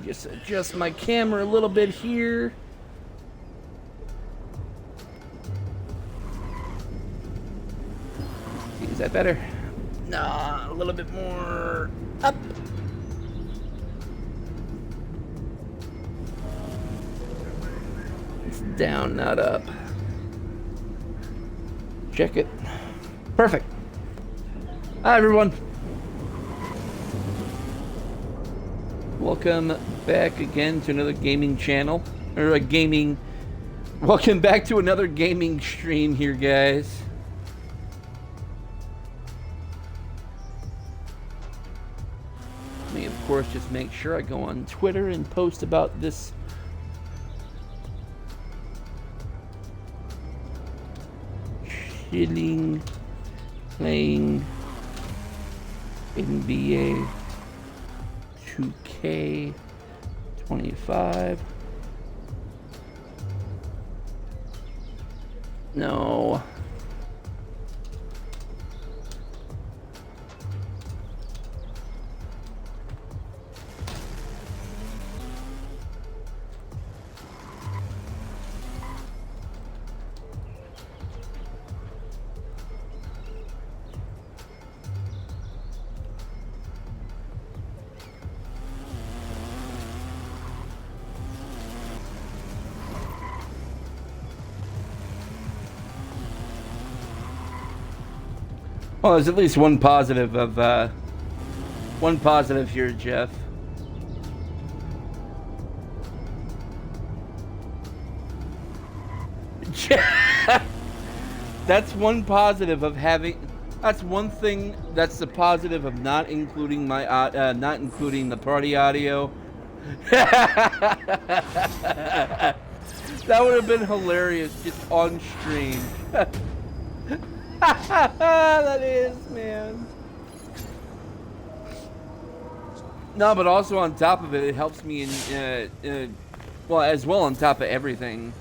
Just adjust my camera a little bit here. Is that better? Nah, a little bit more up. It's down, not up. Check it. Perfect. Hi, everyone. Welcome back again to another gaming channel. Or a gaming... Welcome back to another gaming stream here, guys. Let me, of course, just make sure I go on Twitter and post about this. Chilling, playing NBA 2K25. No. Well, there's at least one positive here, Jeff. That's one positive of having. That's one thing. That's the positive of not including my not including the party audio. That would have been hilarious just on stream. That is, man. No, but also on top of it, it helps me in, well, as well on top of everything.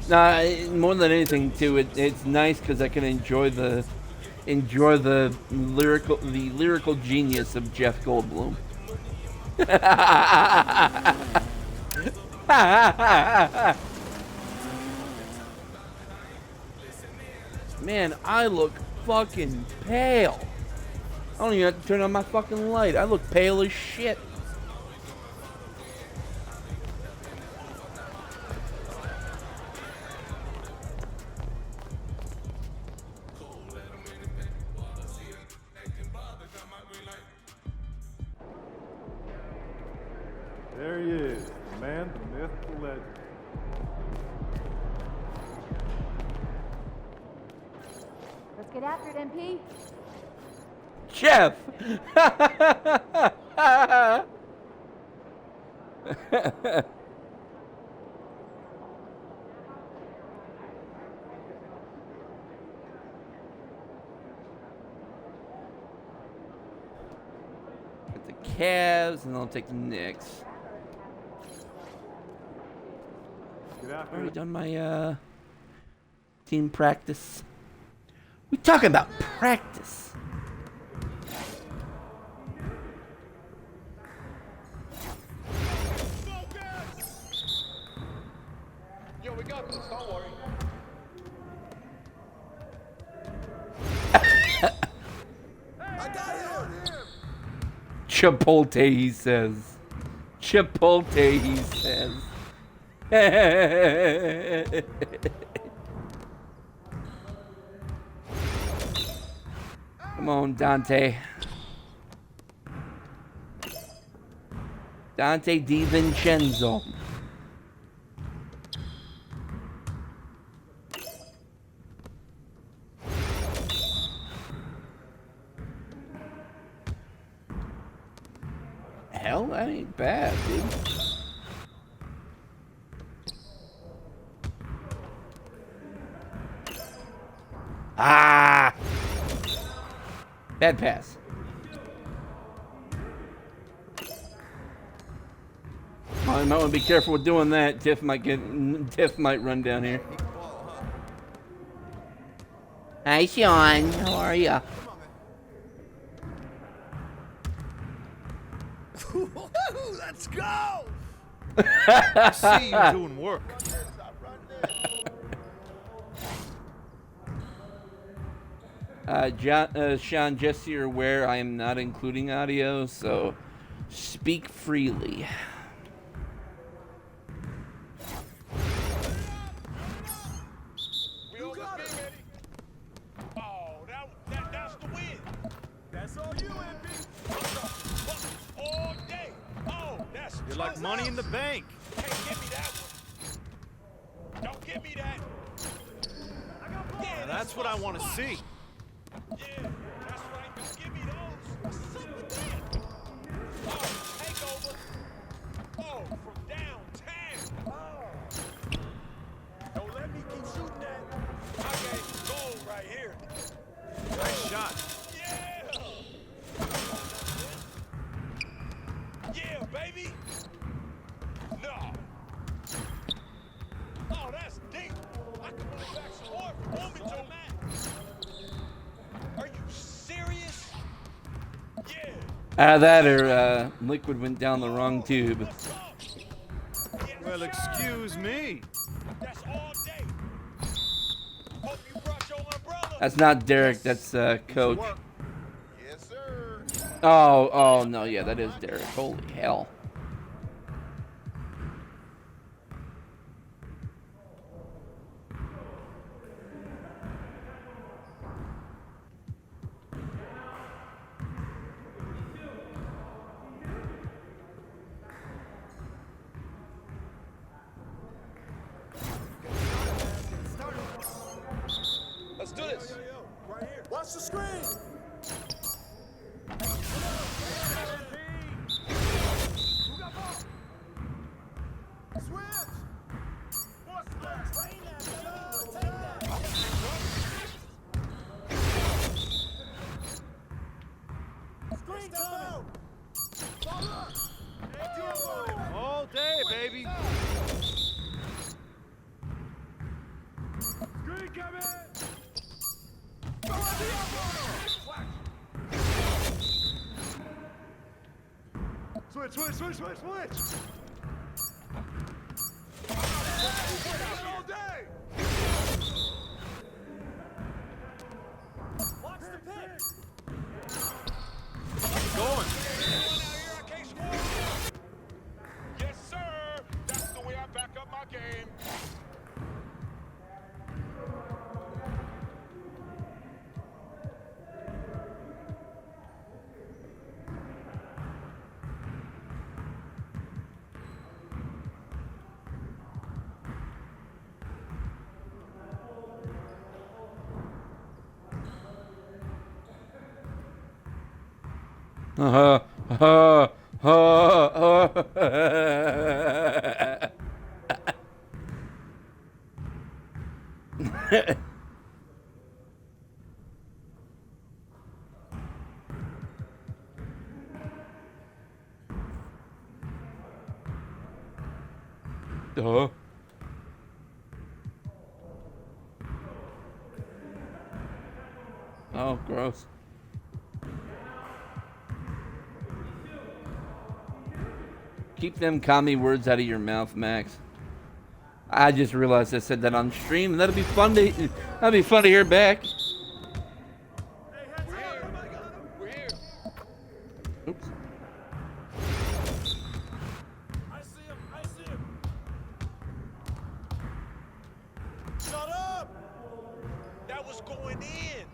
Nah, more than anything, too, it's nice because I can enjoy the lyrical genius of Jeff Goldblum. Man, I look fucking pale. I don't even have to turn on my fucking light. I look pale as shit. There he is, the man, the myth, the legend. Let's get after it, MP. Jeff! Get the Cavs, and I'll take the Knicks. Already done my team practice. We talking about practice. Yo, we got this, don't worry. I got him. Chipotle, he says. Chipotle, he says. Come on, Dante. Dante DiVincenzo. Hell, that ain't bad, dude. Ah! Bad pass. Come Oh, you might want to be careful with doing that. Tiff might run down here. Hi, Sean. How are you? Let's go! I see you doing work. Sean, just so you're aware, I am not including audio, so speak freely. We over here, Eddie. Oh, that's the win. That's all you, MP. All day. Oh, that's You're like money in the bank. Hey, give me that one. Don't give me that. Yeah, Now that's what I want to see. Yeah, that's right. Don't give me those. What's up with that? Oh, takeover. Oh, from downtown. Oh. Don't let me keep shooting that. I got gold right here. Nice shot. Yeah. Yeah, baby. No. Oh, that's deep. I can run back some more if you want me to, man. Are you serious? Yeah. That or liquid went down the wrong tube. What's up? Yes, Well, sir. excuse me. That's all day. Hope you brought your umbrella. That's not Derek. That's Coach. Work. Yes, sir. Oh no, yeah, that is Derek. Holy hell. Let's do this. Right here. Watch the screen. Switch. What's that? Screen time. All day, baby. Screen coming. Switch. All day. Watch the pick. Going. Yes, sir. That's the way I back up my game. Duh. Oh, gross. Keep them commie words out of your mouth, Max. I just realized I said that on stream, and that'd be fun to hear back. We're here. Oops. I see him. Shut up. That was going in.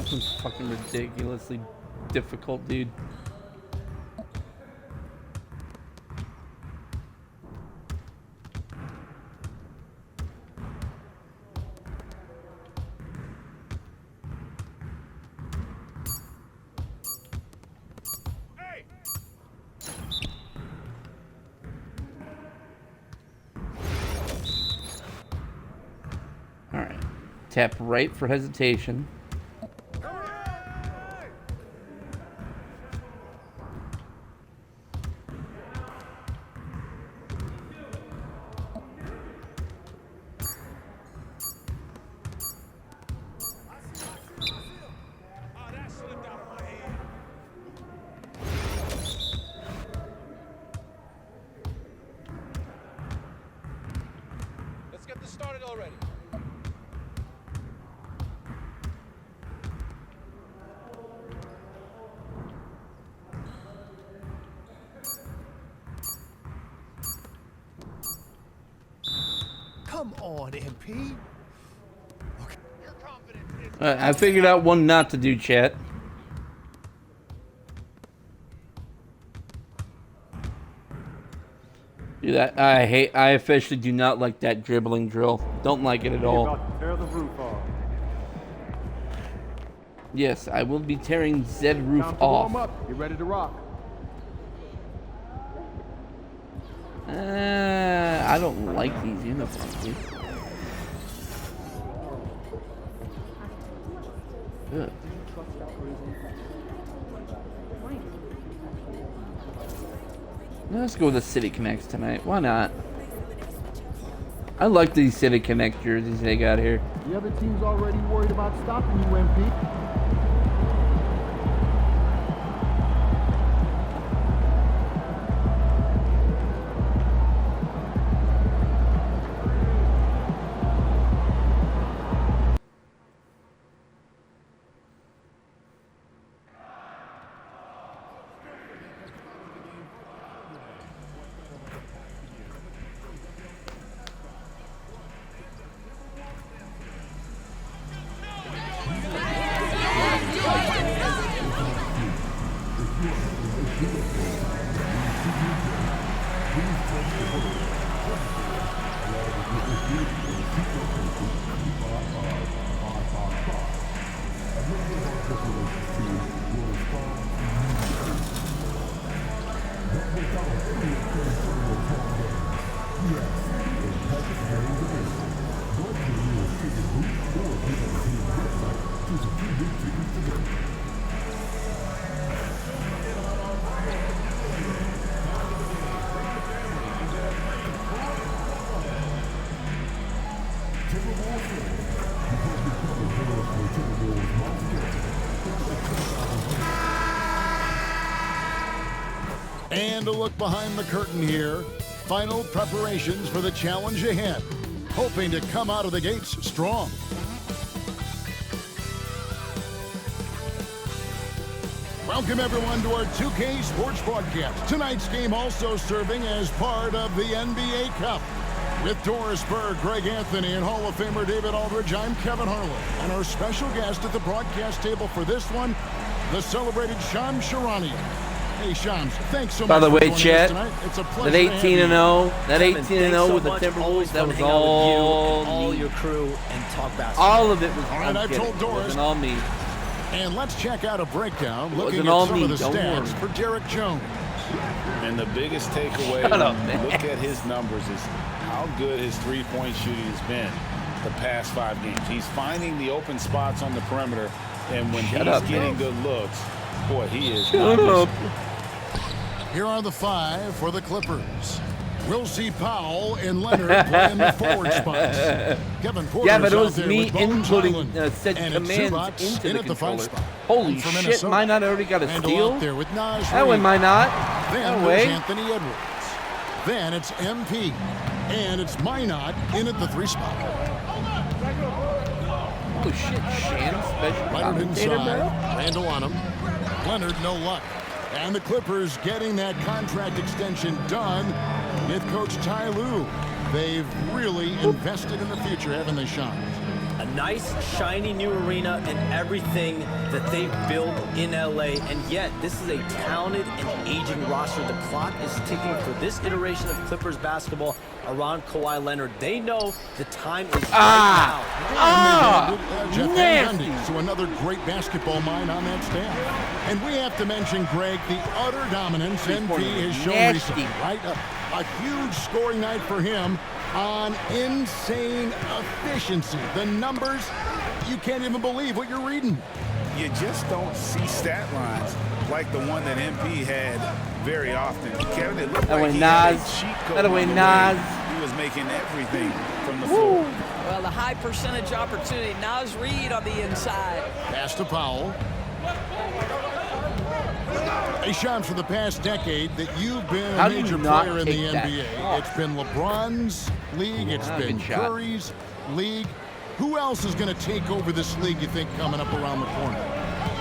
This one's fucking ridiculously difficult, dude. Hey! All right. Tap right for hesitation. Hurry! Oh, that slipped out of my hand. Let's get this started already. Come on, MP. Your confidence is I figured out one not to do, chat. Do that. I officially do not like that dribbling drill. Don't like it at all. About to tear the roof off. Yes, I will be tearing Zed roof Time to warm off. up. You ready to rock? I don't like these uniforms, dude. Ugh. Let's go with the City Connects tonight. Why not? I like these City Connect jerseys they got here. The other team's already worried about stopping you, MP. And a look behind the curtain here. Final preparations for the challenge ahead. Hoping to come out of the gates strong. Welcome everyone to our 2K Sports broadcast. Tonight's game also serving as part of the NBA Cup. With Doris Berg, Greg Anthony, and Hall of Famer David Aldridge, I'm Kevin Harlan. And our special guest at the broadcast table for this one, the celebrated Shams Charania. Hey Shams, thanks so By much the way, for joining chat, us tonight. It's a pleasure that to have 18 you. and 0, that Kevin, 18 and 0 thanks so with the much. Timberwolves, Always that fun was hanging out with all you, all me. your crew, and talk basketball. All of it was. All right, I'm I've kidding. told It Doris. wasn't all me. And let's check out a breakdown It looking wasn't at all some me, of the don't stats worry. for Derek Jones. And the biggest takeaway Shut when up, you man. look at his numbers is how good his three-point shooting has been the past 5 games. He's finding the open spots on the perimeter, and when Shut he's up, getting man. good looks, boy, he is Shut not up. missing. Here are the 5 for the Clippers. We'll see Powell and Leonard playing the forward spots. Kevin Porter's Yeah, but it out was there me with Bones inputting Island. said And it's commands Zubac into in the at the 5 controller. spot. Holy And for shit, Minnesota, mine not already got a Randall steal? out there with Naj That one Reid. might not. Then No there's way. Anthony Edwards. Then it's MP. And it's Minot in at the 3 spot. Oh shit, Shan, special Leonard commentator, inside. bro. Randall on him. Leonard, no luck. And the Clippers getting that contract extension done with Coach Ty Lue. They've really invested in the future, haven't they, Sean? A nice, shiny new arena and everything that they've built in LA. And yet, this is a talented and aging roster. The clock is ticking for this iteration of Clippers basketball around Kawhi Leonard. They know the time is right now. Jeff Van nasty. Gundy, so another great basketball mind on that staff. And we have to mention, Greg, the utter dominance NP has shown Nasty. recently, right? A huge scoring night for him on insane efficiency. The numbers, you can't even believe what you're reading. You just don't see stat lines like the one that MP had very often. Kevin, it looked That like way, he had a Nas. cheat code That way, on the Nas. He was making everything from the floor. Well, the high percentage opportunity. Nas Reed on the inside. Pass to Powell. A shot for the past decade that you've been How a do you major not player in the take that? NBA. Oh. It's been LeBron's league. It's Ah, been good shot. Curry's league. Who else is going to take over this league, you think, coming up around the corner?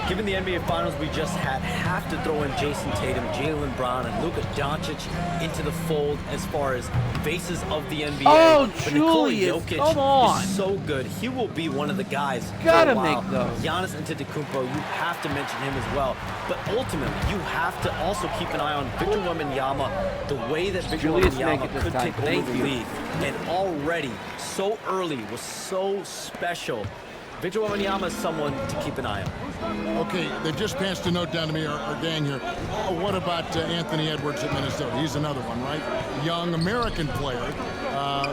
Given the NBA Finals we just had, have to throw in Jason Tatum, Jaylen Brown, and Luka Doncic into the fold as far as faces of the NBA. Oh, But Nikola Julius, Jokic come on. is so good. He will be one of the guys. Gotta for a while. make those. Giannis Antetokounmpo, you have to mention him as well. But ultimately, you have to also keep an eye on Victor Wembanyama, the way that Victor Julius, make Wembanyama it this could time. take over Thank the you. league. And already, so early, was so special. Victor Wembanyama is someone to keep an eye on. Okay, they just passed a note down to me, our gang here. What about Anthony Edwards at Minnesota? He's another one, right? Young American player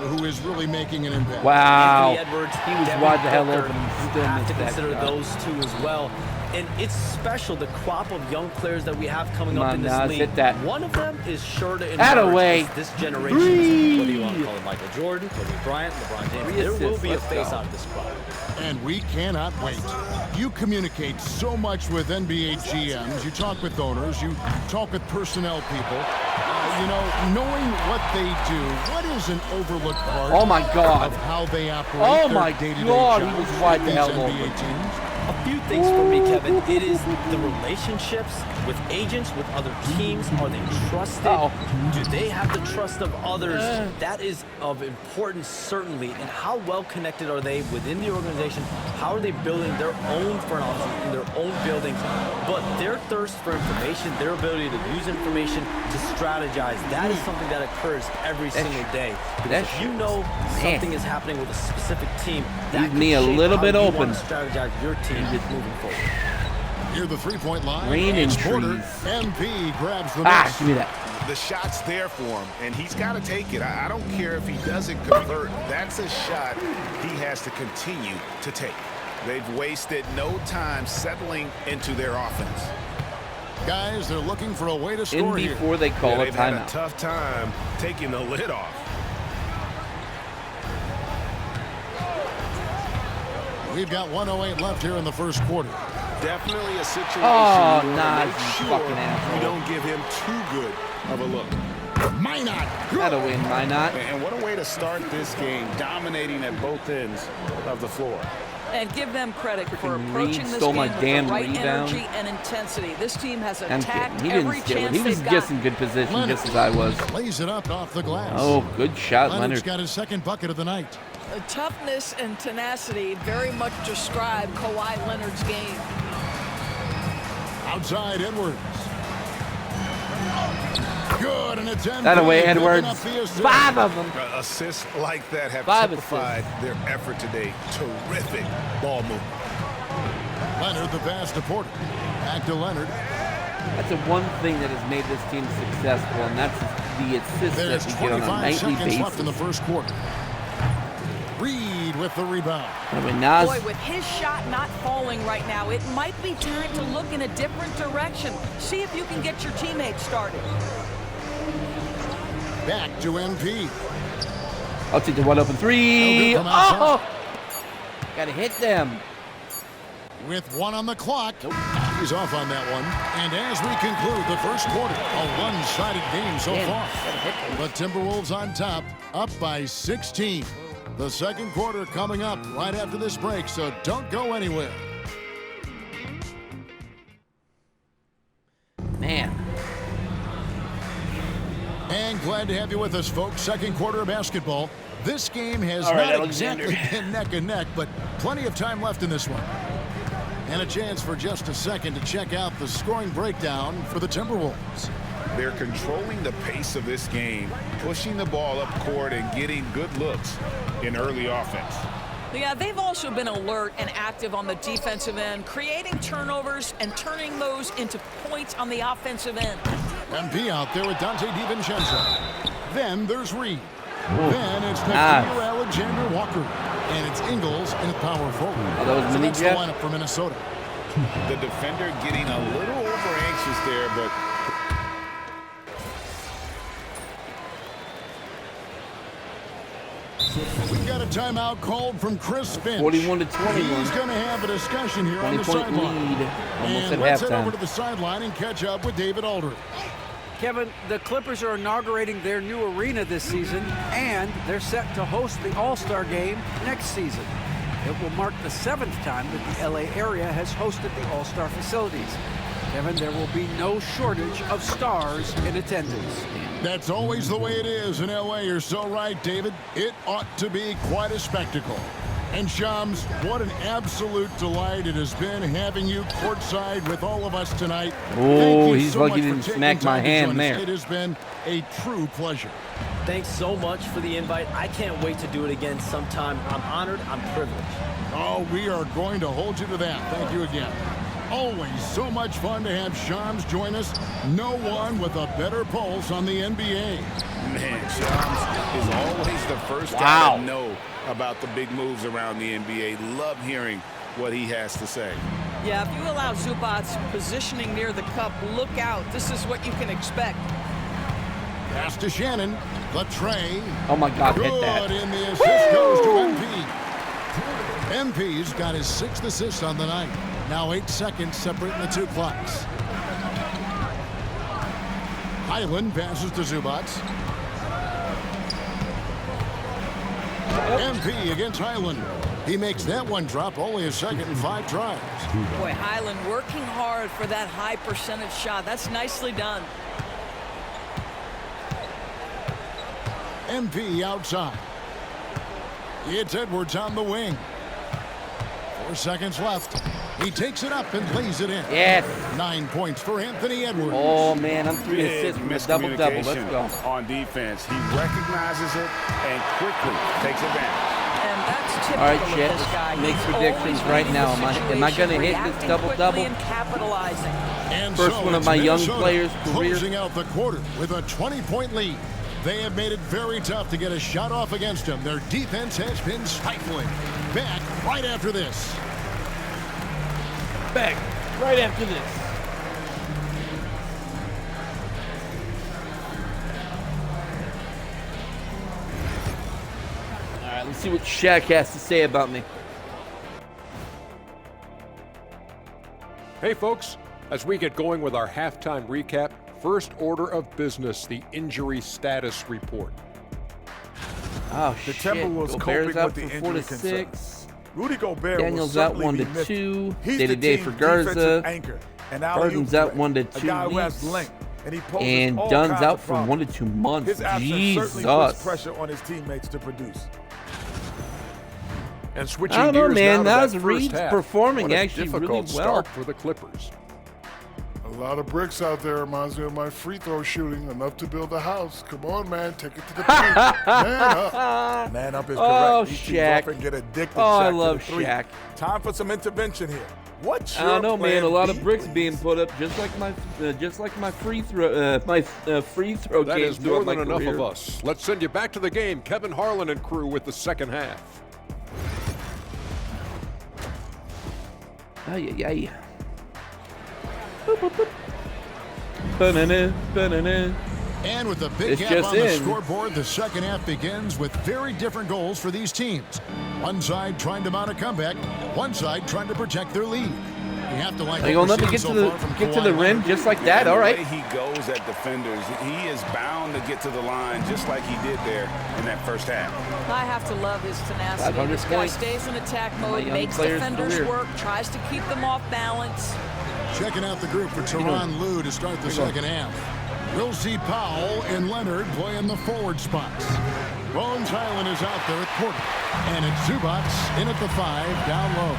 who is really making an impact. Wow. Anthony Edwards, He was Devin wide the hell Booker, open and you still have missed to that consider shot. those two as well. And it's special, the crop of young players that we have coming Come up on, in this Nas, league. hit that. One of them is sure to Atta emerge way. as this generation. Three. Whether you want to call it Michael Jordan, Kobe Bryant, LeBron James, Three there will assists, be a let's face go. out of this crop. And we cannot wait. You communicate so much with NBA GMs. You talk with owners. You talk with personnel people. You know, knowing what they do, what is an overlooked part Oh, my God. of how they operate Oh, their my day-to-day God, he jobs was wide with the these hell NBA open. teams? A few things for me, Kevin. It is the relationships with agents, with other teams. Are they trusted? Uh-oh. Do they have the trust of others? That is of importance, certainly. And how well connected are they within the organization? How are they building their own front offices in their own buildings? But their thirst for information, their ability to use information to strategize, that is something that occurs every single day. Because that if you shit know was something nasty. is happening with a specific team, that Leave could me a shape little how bit you open. want to strategize your team moving forward. Near the three-point line, Rain it's and Porter. trees. MP grabs the Ah, miss. give me that. The shot's there for him, and he's got to take it. I don't care if he doesn't convert. That's a shot he has to continue to take. They've wasted no time settling into their offense. Guys, they're looking for a way to In score here. before they call a They've had a timeout. tough time taking the lid off. We've got 1:08 left here in the first quarter. Definitely a situation Oh, you want Nas, to you make sure fucking asshole. you don't give him too good of a look. Minot. That'll win, why not? And what a way to start this game, dominating at both ends of the floor. And give them credit for Freaking approaching Reed this stole game my with damn the right rebound. energy and intensity. This team has I'm attacked kidding. He every didn't steal it. chance He was they've just got. in good position, Leonard just as I was. Lays it up off the glass. Oh, good shot, Leonard's Leonard. got his second bucket of the night. Toughness and tenacity very much describe Kawhi Leonard's game. Outside Edwards. Good, and it's empty. That away, Picking Edwards. up the assist. 5 of them. Assists like that have 5 typified their effort today. Terrific ball movement. Leonard, the pass to Porter. Back to Leonard. That's the one thing that has made this team successful, and that's the assists There's that we get on a 25 nightly seconds left in the basis. first quarter. Reed with the rebound. Anyway, Nas, Boy, with his shot not falling right now, it might be time to look in a different direction. See if you can get your teammates started. Back to MP. I'll take the one open 3. No good from outside. Oh! Gotta hit them. With 1 on the clock. He's off on that one. And as we conclude the first quarter, a one-sided game so far. The Timberwolves on top, up by 16. The second quarter coming up right after this break, so don't go anywhere. Man. And glad to have you with us, folks. Second quarter of basketball. This game has All right, not Alexander. exactly been neck and neck, but plenty of time left in this one. And a chance for just a second to check out the scoring breakdown for the Timberwolves. They're controlling the pace of this game, pushing the ball up court and getting good looks in early offense. Yeah, they've also been alert and active on the defensive end, creating turnovers and turning those into points on the offensive end. MP out there with Dante DiVincenzo. Then there's Reed. Then it's Nice. Nakia Alexander Walker. And it's Ingles in the power forward. Oh, that was So Mini that's the Jeff? lineup for Minnesota. The defender getting a little over anxious there, but We got a timeout called from Chris Finch. 41 to 21. He's going to have a discussion here on the 20-point sideline. lead. Almost And at let's head halftime. over to the sideline and catch up with David Aldridge. Kevin, the Clippers are inaugurating their new arena this season, and they're set to host the All-Star Game next season. It will mark the 7th time that the LA area has hosted the All-Star facilities. Kevin, there will be no shortage of stars in attendance. That's always the way it is in LA. You're so right, David. It ought to be quite a spectacle. And Shams, what an absolute delight it has been having you courtside with all of us tonight. Oh, Thank you he's so lucky much he for didn't taking smack my time to hand join us. there. It has been a true pleasure. Thanks so much for the invite. I can't wait to do it again sometime. I'm honored. I'm privileged. Oh, we are going to hold you to that. Thank you again. Always so much fun to have Shams join us. No one with a better pulse on the NBA. man, Shams is always the first Wow. guy to know about the big moves around the NBA. Love hearing what he has to say. Yeah, if you allow Zubac's positioning near the cup, look out. This is what you can expect. Pass to Shannon. The tray. Oh my God, hit Good, that. and the assist goes to MP. MP's got his 6th assist on the night. Now 8 seconds separating the two clocks. Highland passes to Zubac. MP against Highland. He makes that one drop, only a second and 5 tries. Boy, Highland working hard for that high percentage shot. That's nicely done. MP outside. It's Edwards on the wing. 4 seconds left. He takes it up and lays it in. Yes. 9 points for Anthony Edwards. Oh, man, I'm 3 Big assists from a double-double. Let's miscommunication go. on defense. He recognizes it and quickly takes advantage. And that's typical All right, of Chet, this guy. make He's predictions always right reading now. the Am I situation, gonna hit this reacting double-double? quickly and capitalizing. And First so one of it's my young Minnesota players' career. closing out the quarter with a 20-point lead. They have made it very tough to get a shot off against them. Their defense has been stifling. Back right after this. Back right after this. All right, let's see what Shaq has to say about me. Hey folks, as we get going with our halftime recap, first order of business, the injury status report. Oh, The shit. Timberwolves Gobert's coping out with for the 4 to injury 6. Rudy Gobert Daniels will out certainly 1 be to missed. 2. He's Day-to-day the for team's Garza. defensive anchor, and alley-oop Harden's out threat. 1 to A 2 guy who has weeks. length, and he poses And all Dunn's kinds out of for 1 problems. to 2 months. His absence certainly puts Jesus. pressure on his teammates to produce. And switching I don't know, gears man. now to Naz that first Reed's half. performing What a actually really difficult well. start for the Clippers. A lot of bricks out there reminds me of my free throw shooting. Enough to build a house. Come on, man. Take it to the paint. Man up. Man up is correct. Oh, These Shaq. teams often get addicted Oh, I Shaq, love to the three. Shaq. Time for some intervention here. What's I your don't know, man. plan A lot B, of bricks please? being put up, just like my free throw, free throw That games is more throughout than my enough career. of us. Let's send you back to the game. Kevin Harlan and crew with the second half. Ay, ay, ay. Boop, boop, boop. Ba-na-na, ba-na-na. And with the big It's gap just on the in. scoreboard, the second half begins with very different goals for these teams. One side trying to mount a comeback, one side trying to protect their lead. You have to like Are you gonna what let we're me seeing get to so the far from Kawhi rim Leonard. just like that? All The right. way he goes at defenders, he is bound to get to the line just like he did there in that first half. I have to love his tenacity. 500 This guy points. stays in attack My mode, young makes player's defenders career. work, tries to keep them off balance. Checking out the group for Tyronn Lue to start the second half. We'll see Powell and Leonard play in the forward spots. Bones Highland is out there at quarter. And it's Zubats in at the 5, down low.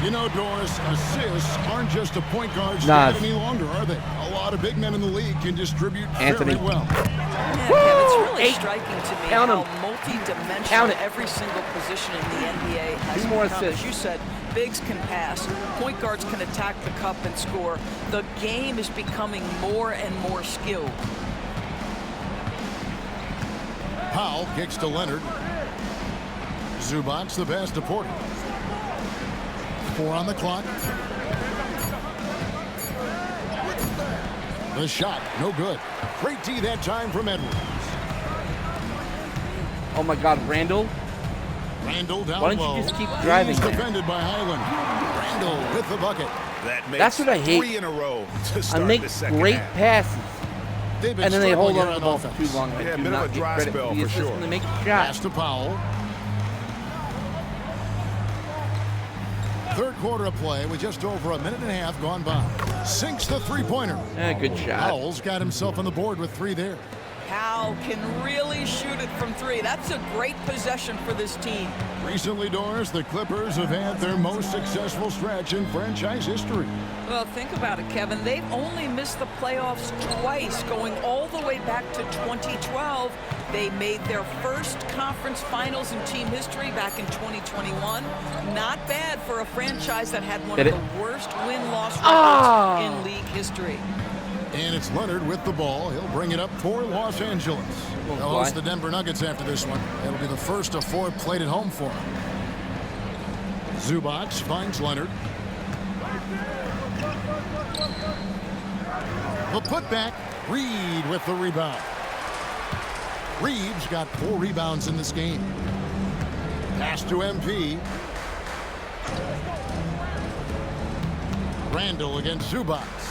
You know, Doris, assists aren't just a point guard stat any longer, are they? A lot of big men in the league can distribute Anthony. fairly well. Yeah, Kev, it's really striking to me Count how 'em. multi-dimensional every single position in the NBA has 2 more become. assists. As you said, bigs can pass, point guards can attack the cup and score. The game is becoming more and more skilled. Powell kicks to Leonard. Zubats the pass to Porter. 4 on the clock. The shot, no good. Great D that time from Edwards. Oh my God, Randall. Randall down Why don't low. you just keep driving He's there? defended by Highland. Randall with the bucket. That makes That's what I hate. 3 in a row to I start make the second great half. passes, They've been and then they hold struggling on to the here ball for offense. too long. I Yeah, a do bit of not a get dry credit spell for the for assist sure. when they make a Pass shot. to Powell. Third quarter of play with just over a minute and a half gone by. Sinks the three-pointer. Good shot. Powell's got himself on the board with 3 there. Powell can really shoot it from 3. That's a great possession for this team. Recently, Doris, the Clippers have had their most successful stretch in franchise history. Well, think about it, Kevin. They've only missed the playoffs twice, going all the way back to 2012. They made their first conference finals in team history back in 2021. Not bad for a franchise that had one of the worst win-loss records in league history. And it's Leonard with the ball. He'll bring it up for Los Angeles. They'll host the Denver Nuggets after this one. It'll be the first of 4 played at home for him. Zubats finds Leonard. The putback. Reed with the rebound. Reeves got 4 rebounds in this game. Pass to MP. Randall against Zubats.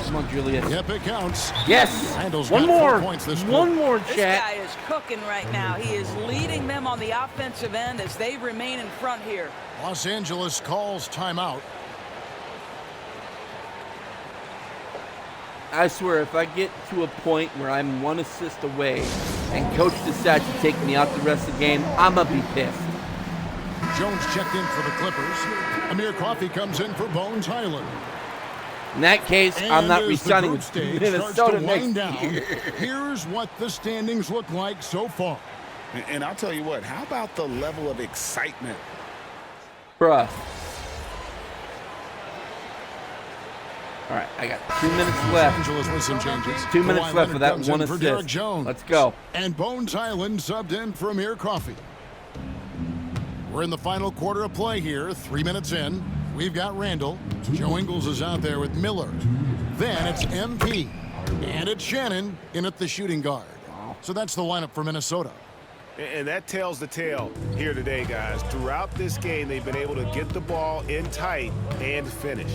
Come on, Julius. Yep, it counts. Yes. Randall's One got 4 more. points this One quarter. more, This chat. guy is cooking right now. He is leading them on the offensive end as they remain in front here. Los Angeles calls timeout. I swear, if I get to a point where I'm 1 assist away and coach decides to take me out the rest of the game, I'm going to be pissed. Jones checked in for the Clippers. Amir Coffey comes in for Bones Highland. In that case, I'm not And as the re-signing group with stage Minnesota starts to wind next down, year. here's what the standings look like so far. And I'll tell you what, how about the level of excitement? Bruh. All right, I got 2 minutes left. Angeles with some changes. 2 minutes Kawhi left for Leonard that comes 1 in for Derek assist. Jones. Let's go. And Bones Highland subbed in for Amir Coffey. We're in the final quarter of play here, 3 minutes in. We've got Randall. Joe Ingles is out there with Miller. Then it's MP. And it's Shannon in at the shooting guard. So that's the lineup for Minnesota. And that tells the tale here today, guys. Throughout this game, they've been able to get the ball in tight and finish.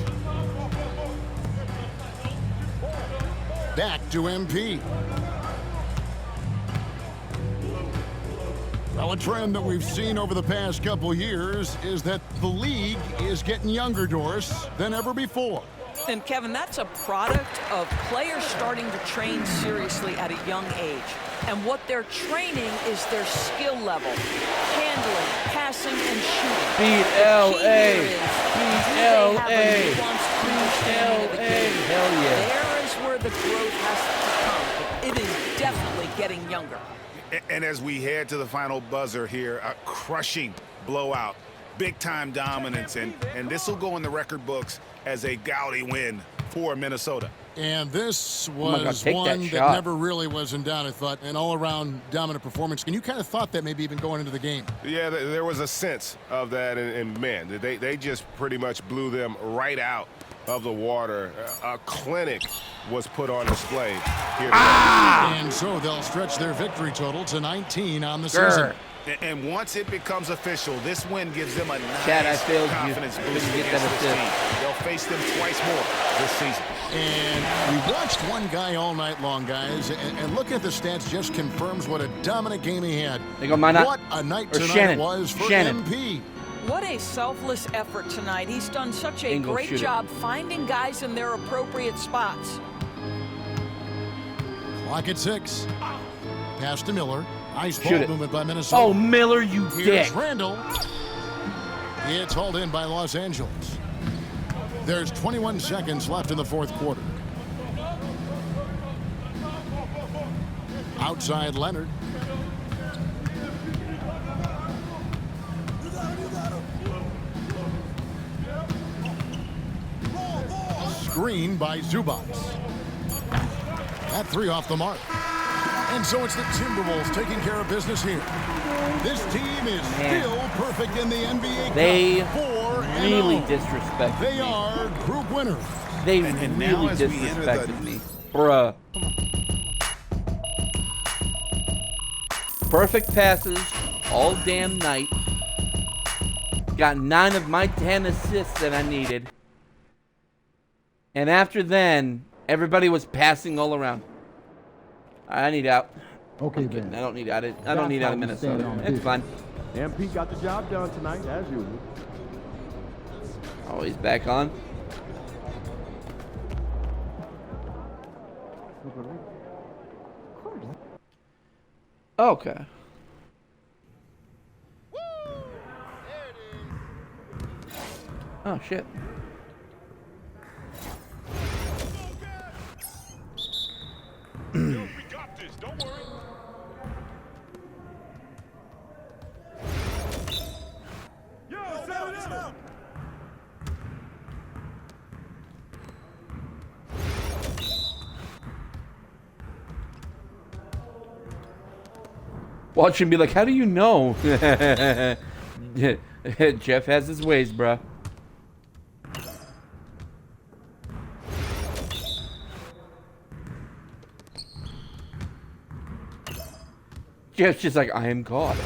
Back to MP. Well, a trend that we've seen over the past couple years is that the league is getting younger, Doris, than ever before. And Kevin, that's a product of players starting to train seriously at a young age. And what they're training is their skill level, handling, passing, and shooting. Beat The LA. key here is, Beat do they have a LA. nuanced understanding of the game? Hell yeah. There is where the growth has to come. It is definitely getting younger. And as we head to the final buzzer here, a crushing blowout, big-time dominance, and this will go in the record books as a gaudy win for Minnesota. And this Oh my God, was take that one that shot. never really was in doubt, I thought, an all-around dominant performance. And you kind of thought that maybe even going into the game. Yeah, there was a sense of that, and man, they just pretty much blew them right out of the water. A clinic was put on display here today. And so they'll stretch their victory total to 19 on the season. And once it becomes official, this win gives them a nice Chad, I failed you. confidence Couldn't boost get against that this assist. team. They'll face them twice more this season. And we watched one guy all night long, guys, and looking at the stats just confirms what a dominant game he had. They go, mine not- What a night or tonight Shannon. it was for Shannon. MP. What a selfless effort tonight. He's done such a Ingles, great shoot it. job finding guys in their appropriate spots. Clock at 6. Pass to Miller. Nice Shoot ball it. movement by Minnesota. Oh, Miller, you Here's dick. Randall. It's hauled in by Los Angeles. There's 21 seconds left in the fourth quarter. Outside Leonard. Screen by Zubats. That three off the mark. And so it's the Timberwolves taking care of business here. This team is still perfect in the NBA They Cup. 4-0. really disrespected They me. are group winners. They And now really as we enter the- disrespected me. Bruh. Perfect passes all damn night. Got 9 of my 10 assists that I needed. And after then, everybody was passing all around. I need out. Okay, I'm kidding. then. I don't need out. I don't need out of Minnesota. It's fine. MP got the job done tonight, as usual. Oh, he's back on. Okay. Oh shit. We got this. Don't worry. Yo, settle down. Watch him be like, how do you know? Jeff has his ways, bruh. Jeff's just like, I am God.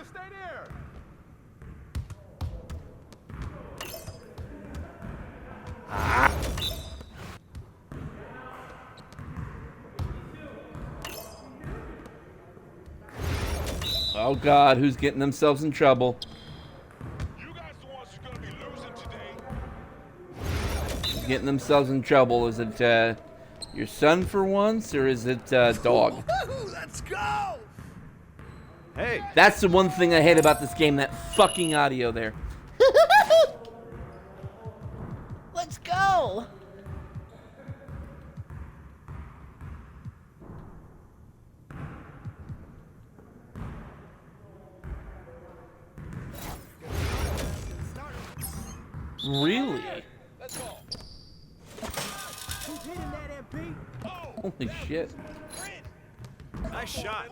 Stay there. Oh God, who's getting themselves in trouble? You guys the ones who's gonna be losing today. Who's getting themselves in trouble? Is it your son for once, or is it dog? Let's go. Hey. That's the one thing I hate about this game, that fucking audio there. Let's go. Really? Let's go. Who's hitting that, MP? Holy shit. Nice shot.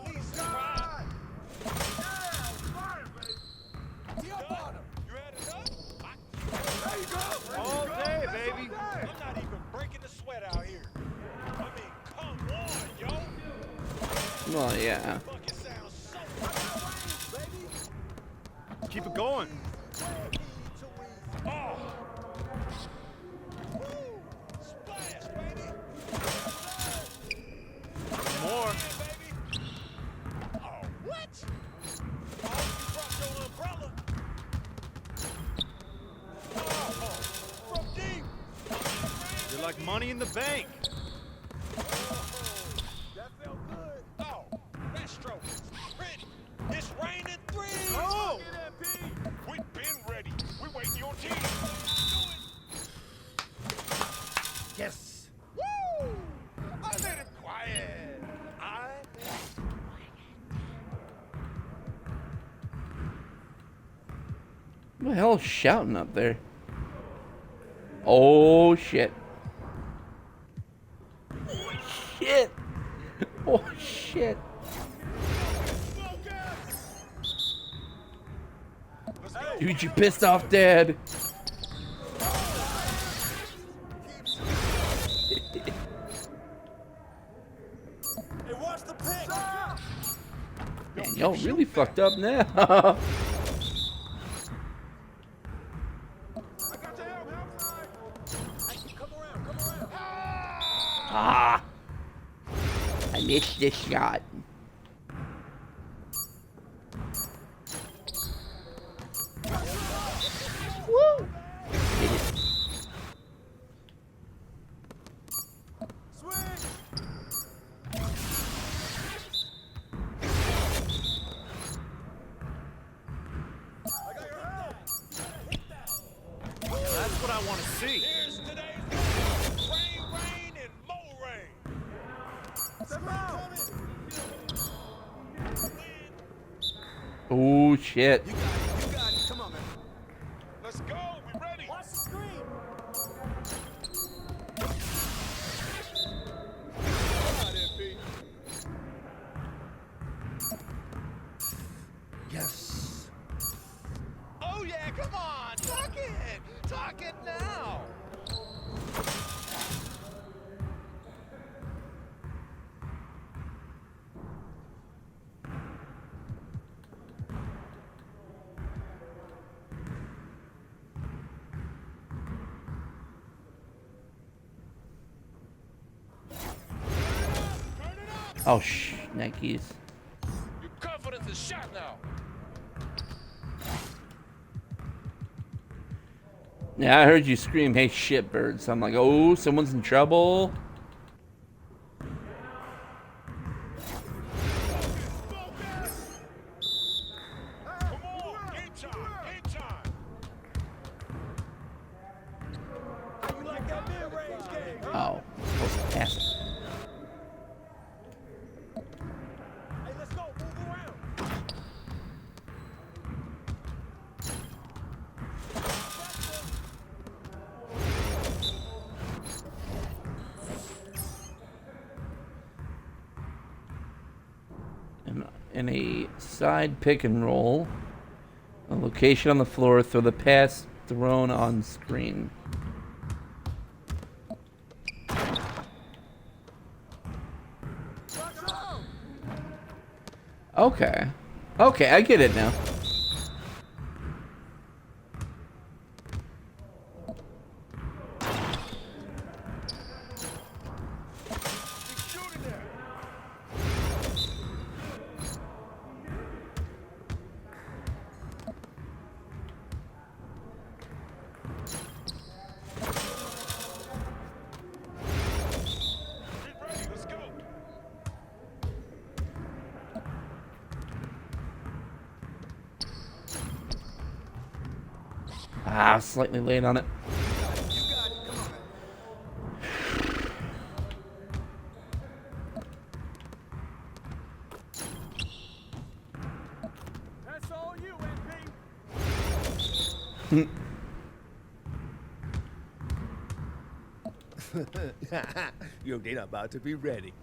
All day, baby. I'm not even breaking the sweat out here. I mean, come on, yo. Well, yeah. Fucking sounds so baby. Keep it going. Oh. Woo. Splash, baby. More. Oh, what? Oh, you brought your umbrella. Oh, from deep. You're like money in the bank. That felt good. Oh, that stroke is pretty. It's raining threes. Oh, we've been ready. We're waiting your team. Yes. Woo! I made him quiet. What the hell is shouting up there? Oh shit. Oh shit. Oh shit. Dude, you pissed off Dad. Hey, watch the pick. Man, y'all really fucked up now. Ah. I missed this shot. Woo! Did it. I want to see. Here's today's game. Rain, rain, and more rain. Oh shit. You got it. Come on, man. Let's go. We ready. Watch the screen. Yes. Oh yeah, come on. Talk it. Talk it now. Oh Nikes. Your confidence is shot now. Yeah, I heard you scream, "Hey shitbird!" So I'm like, oh, someone's in trouble. Oh, I'm supposed to pass it. Hey, let's go. Move around. In a side pick and roll, a location on the floor, throw the pass thrown on screen. Okay. Okay, I get it now. Ah, slightly late on it. That's all you, MP. Yo, they not about to be ready.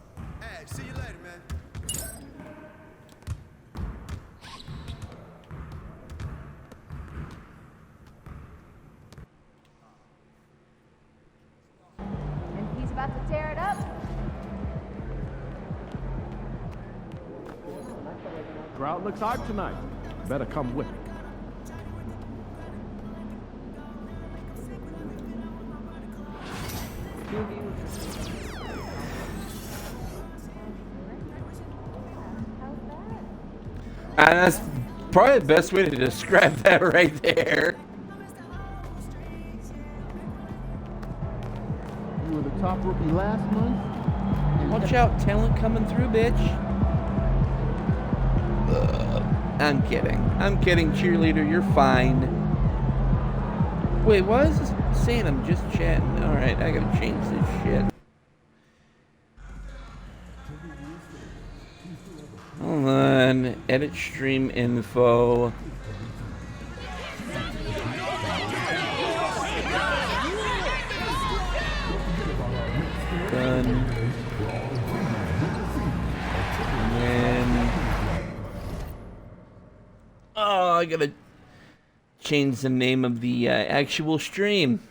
Hey, see you later, man. And he's about to tear it up. Crowd looks hype tonight. Better come with me. And that's probably the best way to describe that right there. You were the top rookie last month. Watch out, talent coming through, bitch. I'm kidding. I'm kidding, cheerleader. You're fine. Wait, why is this saying I'm just chatting? Alright, I gotta change this shit. Hold on. Edit stream info. Done. And then... Oh, I gotta change the name of the actual stream.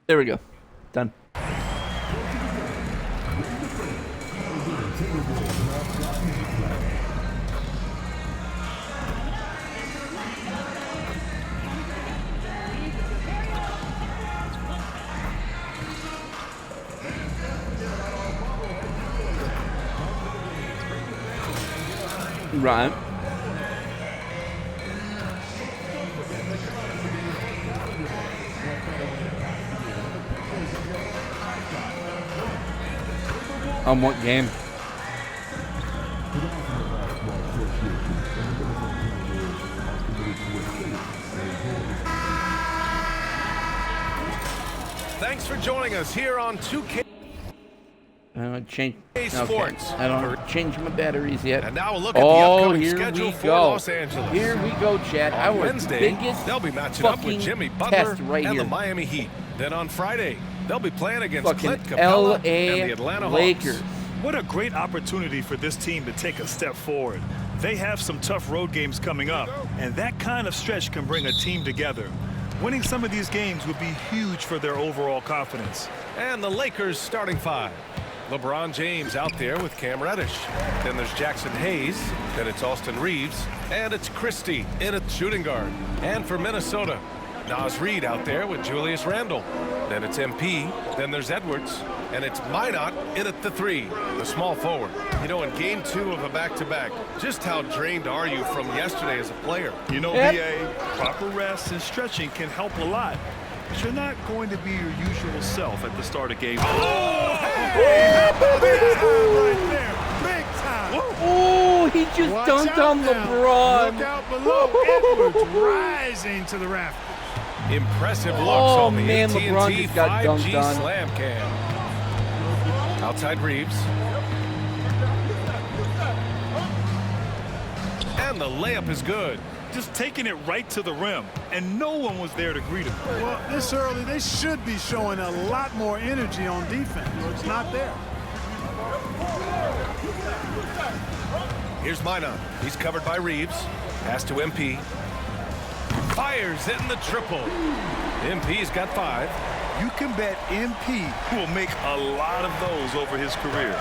There we go. Done. Right. On what game? Thanks for joining us here on 2K. I don't change. Sports. Okay. I don't change my batteries yet. And now a look at the upcoming here schedule we for go. Los Angeles. Here we go, Chad. On Our Wednesday, biggest they'll be matching up with fucking Jimmy Butler test right and here. the Miami Heat. Then on Friday, they'll be playing against Fucking Clint Capella LA and the Atlanta Lakers. Hawks. What a great opportunity for this team to take a step forward. They have some tough road games coming up, and that kind of stretch can bring a team together. Winning some of these games would be huge for their overall confidence. And the Lakers starting five. LeBron James out there with Cam Reddish. Then there's Jackson Hayes. Then it's Austin Reeves. And it's Christie in at shooting guard. And for Minnesota, Naz Reid out there with Julius Randle. Then it's MP. Then there's Edwards. And it's Minot in at the three, the small forward. You know, in game 2 of a back-to-back, just how drained are you from yesterday as a player? You know, BA, proper rest and stretching can help a lot. But you're not going to be your usual self at the start of game 1. Oh, hey, big time right there. Big time. Oh, he just Watch dunked out on now. LeBron. Look out below. Edwards rising to the rafters. Impressive looks Oh, on the man, AT&T LeBron just got 5G dunked on. Slam Cam. Outside Reeves. And the layup is good. Just taking it right to the rim, and no one was there to greet him. Well, this early, they should be showing a lot more energy on defense. It's not there. Here's Minot. He's covered by Reeves. Pass to MP. Fires in the triple. MP's got 5. You can bet MP will make a lot of those over his career.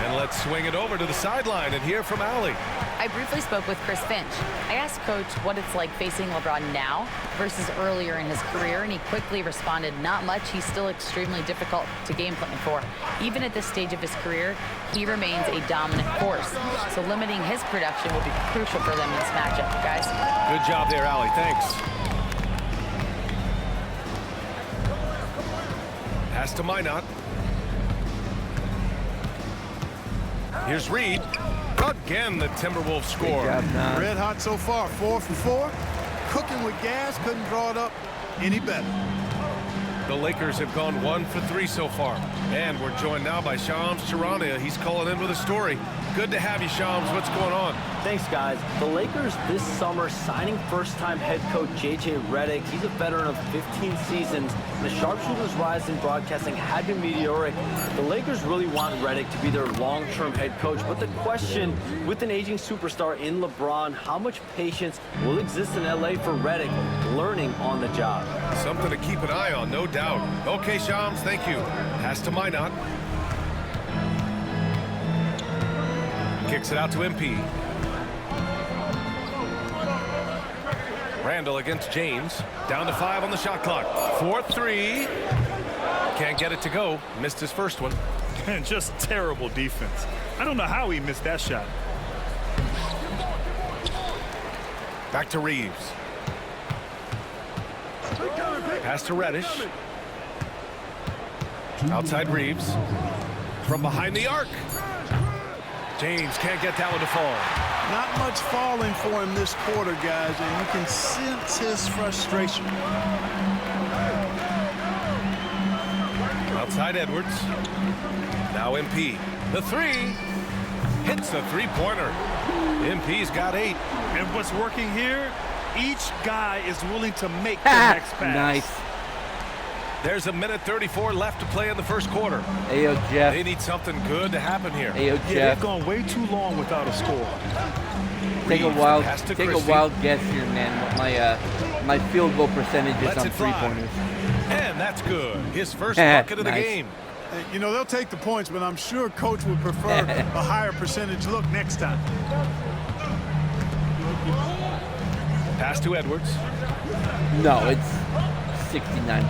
And let's swing it over to the sideline and hear from Allie. I briefly spoke with Chris Finch. I asked Coach what it's like facing LeBron now versus earlier in his career, and he quickly responded, not much. He's still extremely difficult to game plan for. Even at this stage of his career, he remains a dominant force. So limiting his production will be crucial for them in this matchup, guys. Good job there, Allie. Thanks. Pass to Minot. Here's Reed. Again, the Timberwolves score. Red hot so far, 4 for 4. Cooking with gas, couldn't draw it up any better. The Lakers have gone 1 for 3 so far. And we're joined now by Shams Charania. He's calling in with a story. Good to have you, Shams. What's going on? Thanks, guys. The Lakers this summer signing first-time head coach J.J. Redick. He's a veteran of 15 seasons. The sharpshooter's rise in broadcasting had been meteoric. The Lakers really want Redick to be their long-term head coach. But the question, with an aging superstar in LeBron, how much patience will exist in L.A. for Redick learning on the job? Something to keep an eye on, no doubt. Okay, Shams, thank you. Pass to Minot. Kicks it out to MP. Randall against James. Down to 5 on the shot clock. 4-3. Can't get it to go. Missed his first one. And just terrible defense. I don't know how he missed that shot. Back to Reeves. Pass to Reddish. Outside Reeves. From behind the arc. James can't get that one to fall. Not much falling for him this quarter, guys, and you can sense his frustration. Outside Edwards. Now MP. The 3. Hits the three-pointer. MP's got 8. And what's working here, each guy is willing to make the next pass. Nice. There's a minute 34 left to play in the first quarter. Ayo, Jeff. They need something good to happen here. Ayo, Yeah, Jeff. they've gone way too long without a score. Take a Reeves wild, pass to take a Christie. wild guess here, man. What my field goal percentage is Lets on it fly. 3-pointers. And that's good. His first bucket of the Nice. game. You know, they'll take the points, but I'm sure Coach would prefer a higher percentage look next time. Pass to Edwards. No, it's 69%.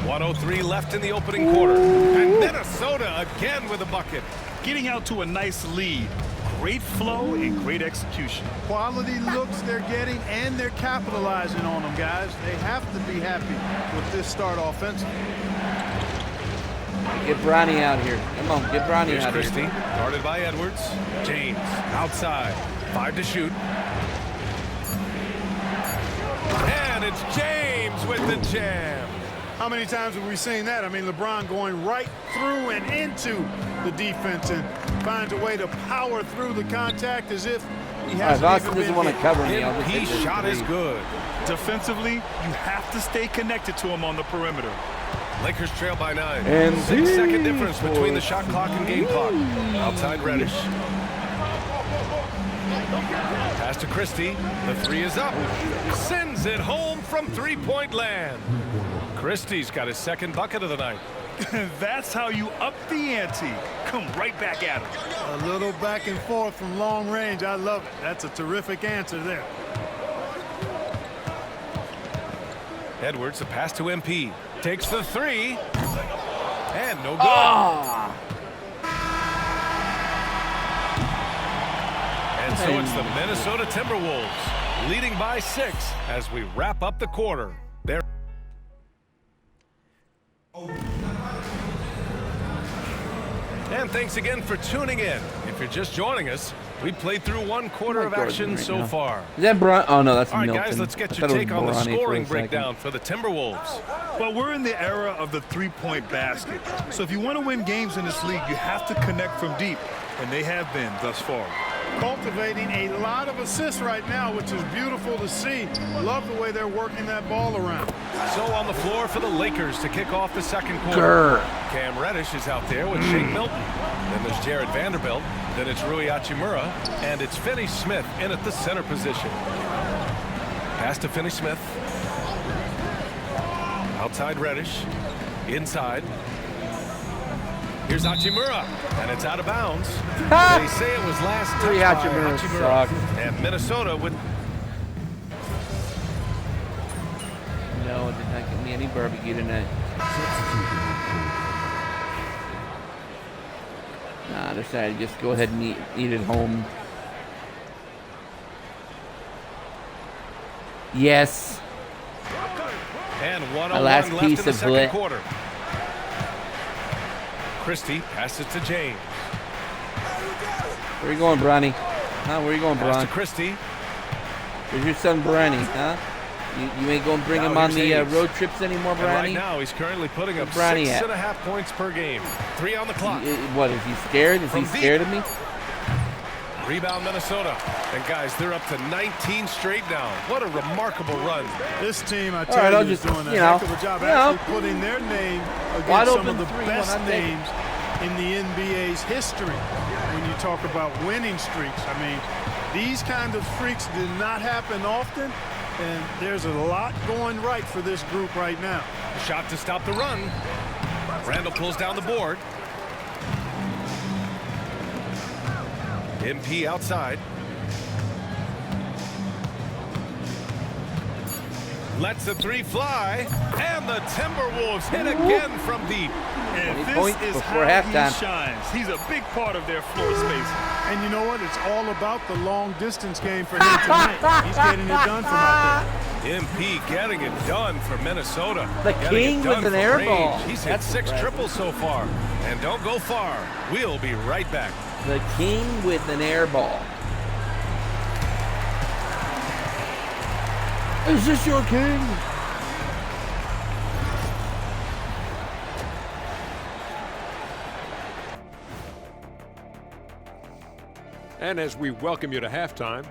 1:03 left in the opening quarter. And Minnesota again with a bucket. Getting out to a nice lead. Great flow and great execution. Quality looks they're getting, and they're capitalizing on them, guys. They have to be happy with this start offensively. Get Bronny out here. Come on, get Bronny Here's out Christie, here. guarded by Edwards. James, outside. 5 to shoot. And it's James with the jam. How many times have we seen that? I mean, LeBron going right through and into the defense and finds a way to power through the contact as if he hasn't Austin even doesn't been want to hit. cover me. I'll just He hit this shot is three. good. Defensively, you have to stay connected to him on the perimeter. Lakers trail by 9. And 6-second difference between the shot clock and game clock. Outside Reddish. Pass to Christie. The 3 is up. Sends it home from three-point land. Christie's got his second bucket of the night. That's how you up the ante. Come right back at him. A little back and forth from long range. I love it. That's a terrific answer there. Edwards, the pass to MP. Takes the 3. And no good. And so it's the Minnesota Timberwolves leading by 6 as we wrap up the quarter. There. And thanks again for tuning in. If you're just joining us, we played through 1 quarter of action so far. Is that Bron? Oh no, that's All right, Milton. guys, let's get I your thought it was take on the Bronny for a scoring second. breakdown for the Timberwolves. Well, we're in the era of the three-point basket. So if you want to win games in this league, you have to connect from deep, and they have been thus far. Cultivating a lot of assists right now, which is beautiful to see. Love the way they're working that ball around. So on the floor for the Lakers to kick off the second quarter. Grr. Cam Reddish is out there with Shake Milton. Then there's Jared Vanderbilt. Then it's Rui Hachimura. And it's Finney Smith in at the center position. Pass to Finney Smith. Outside Reddish. Inside. Here's Hachimura. And it's out of bounds. They say it was last touch Rui by Hachimura Hachimura. sucks. And Minnesota would... No, it did not get me any barbecue tonight. Nah, I decided to just go ahead and eat at home. Yes. And My 1:01 last left piece in the of second blit. quarter. Christie passes to James. Where you going, Bronny? Huh? Where you going, Pass to Bron? Christie. Where's your son, Bronny? Huh? You ain't going to bring Now him on here's the Hayes. road trips anymore, And right Bronny? now, he's currently putting up Where's Bronny at? 6.5 points per game. 3 on the clock. What, is he scared? Is he From deep. scared of me? Rebound Minnesota. And guys, they're up to 19 straight now. What a remarkable run. This team, I All tell right, you, I'll is just, doing a you know, heck of a job you know. actually putting their name Wide against some open of the three, best one, I'm taking. names in the NBA's history. When you talk about winning streaks, I mean, these kind of streaks did not happen often, and there's a lot going right for this group right now. Shot to stop the run. Randall pulls down the board. MP outside. Lets the 3 fly. And the Timberwolves hit again from deep. And 20 points this is before how halftime. he shines. He's a big part of their floor space. And you know what? It's all about the long distance game for him tonight. He's getting it done from out there. MP getting it done for Minnesota. The Getting king it done with an from air range. ball. He's hit That's 6 impressive. triples so far. And don't go far. We'll be right back. The king with an air ball. Is this your king? And as we welcome you to halftime,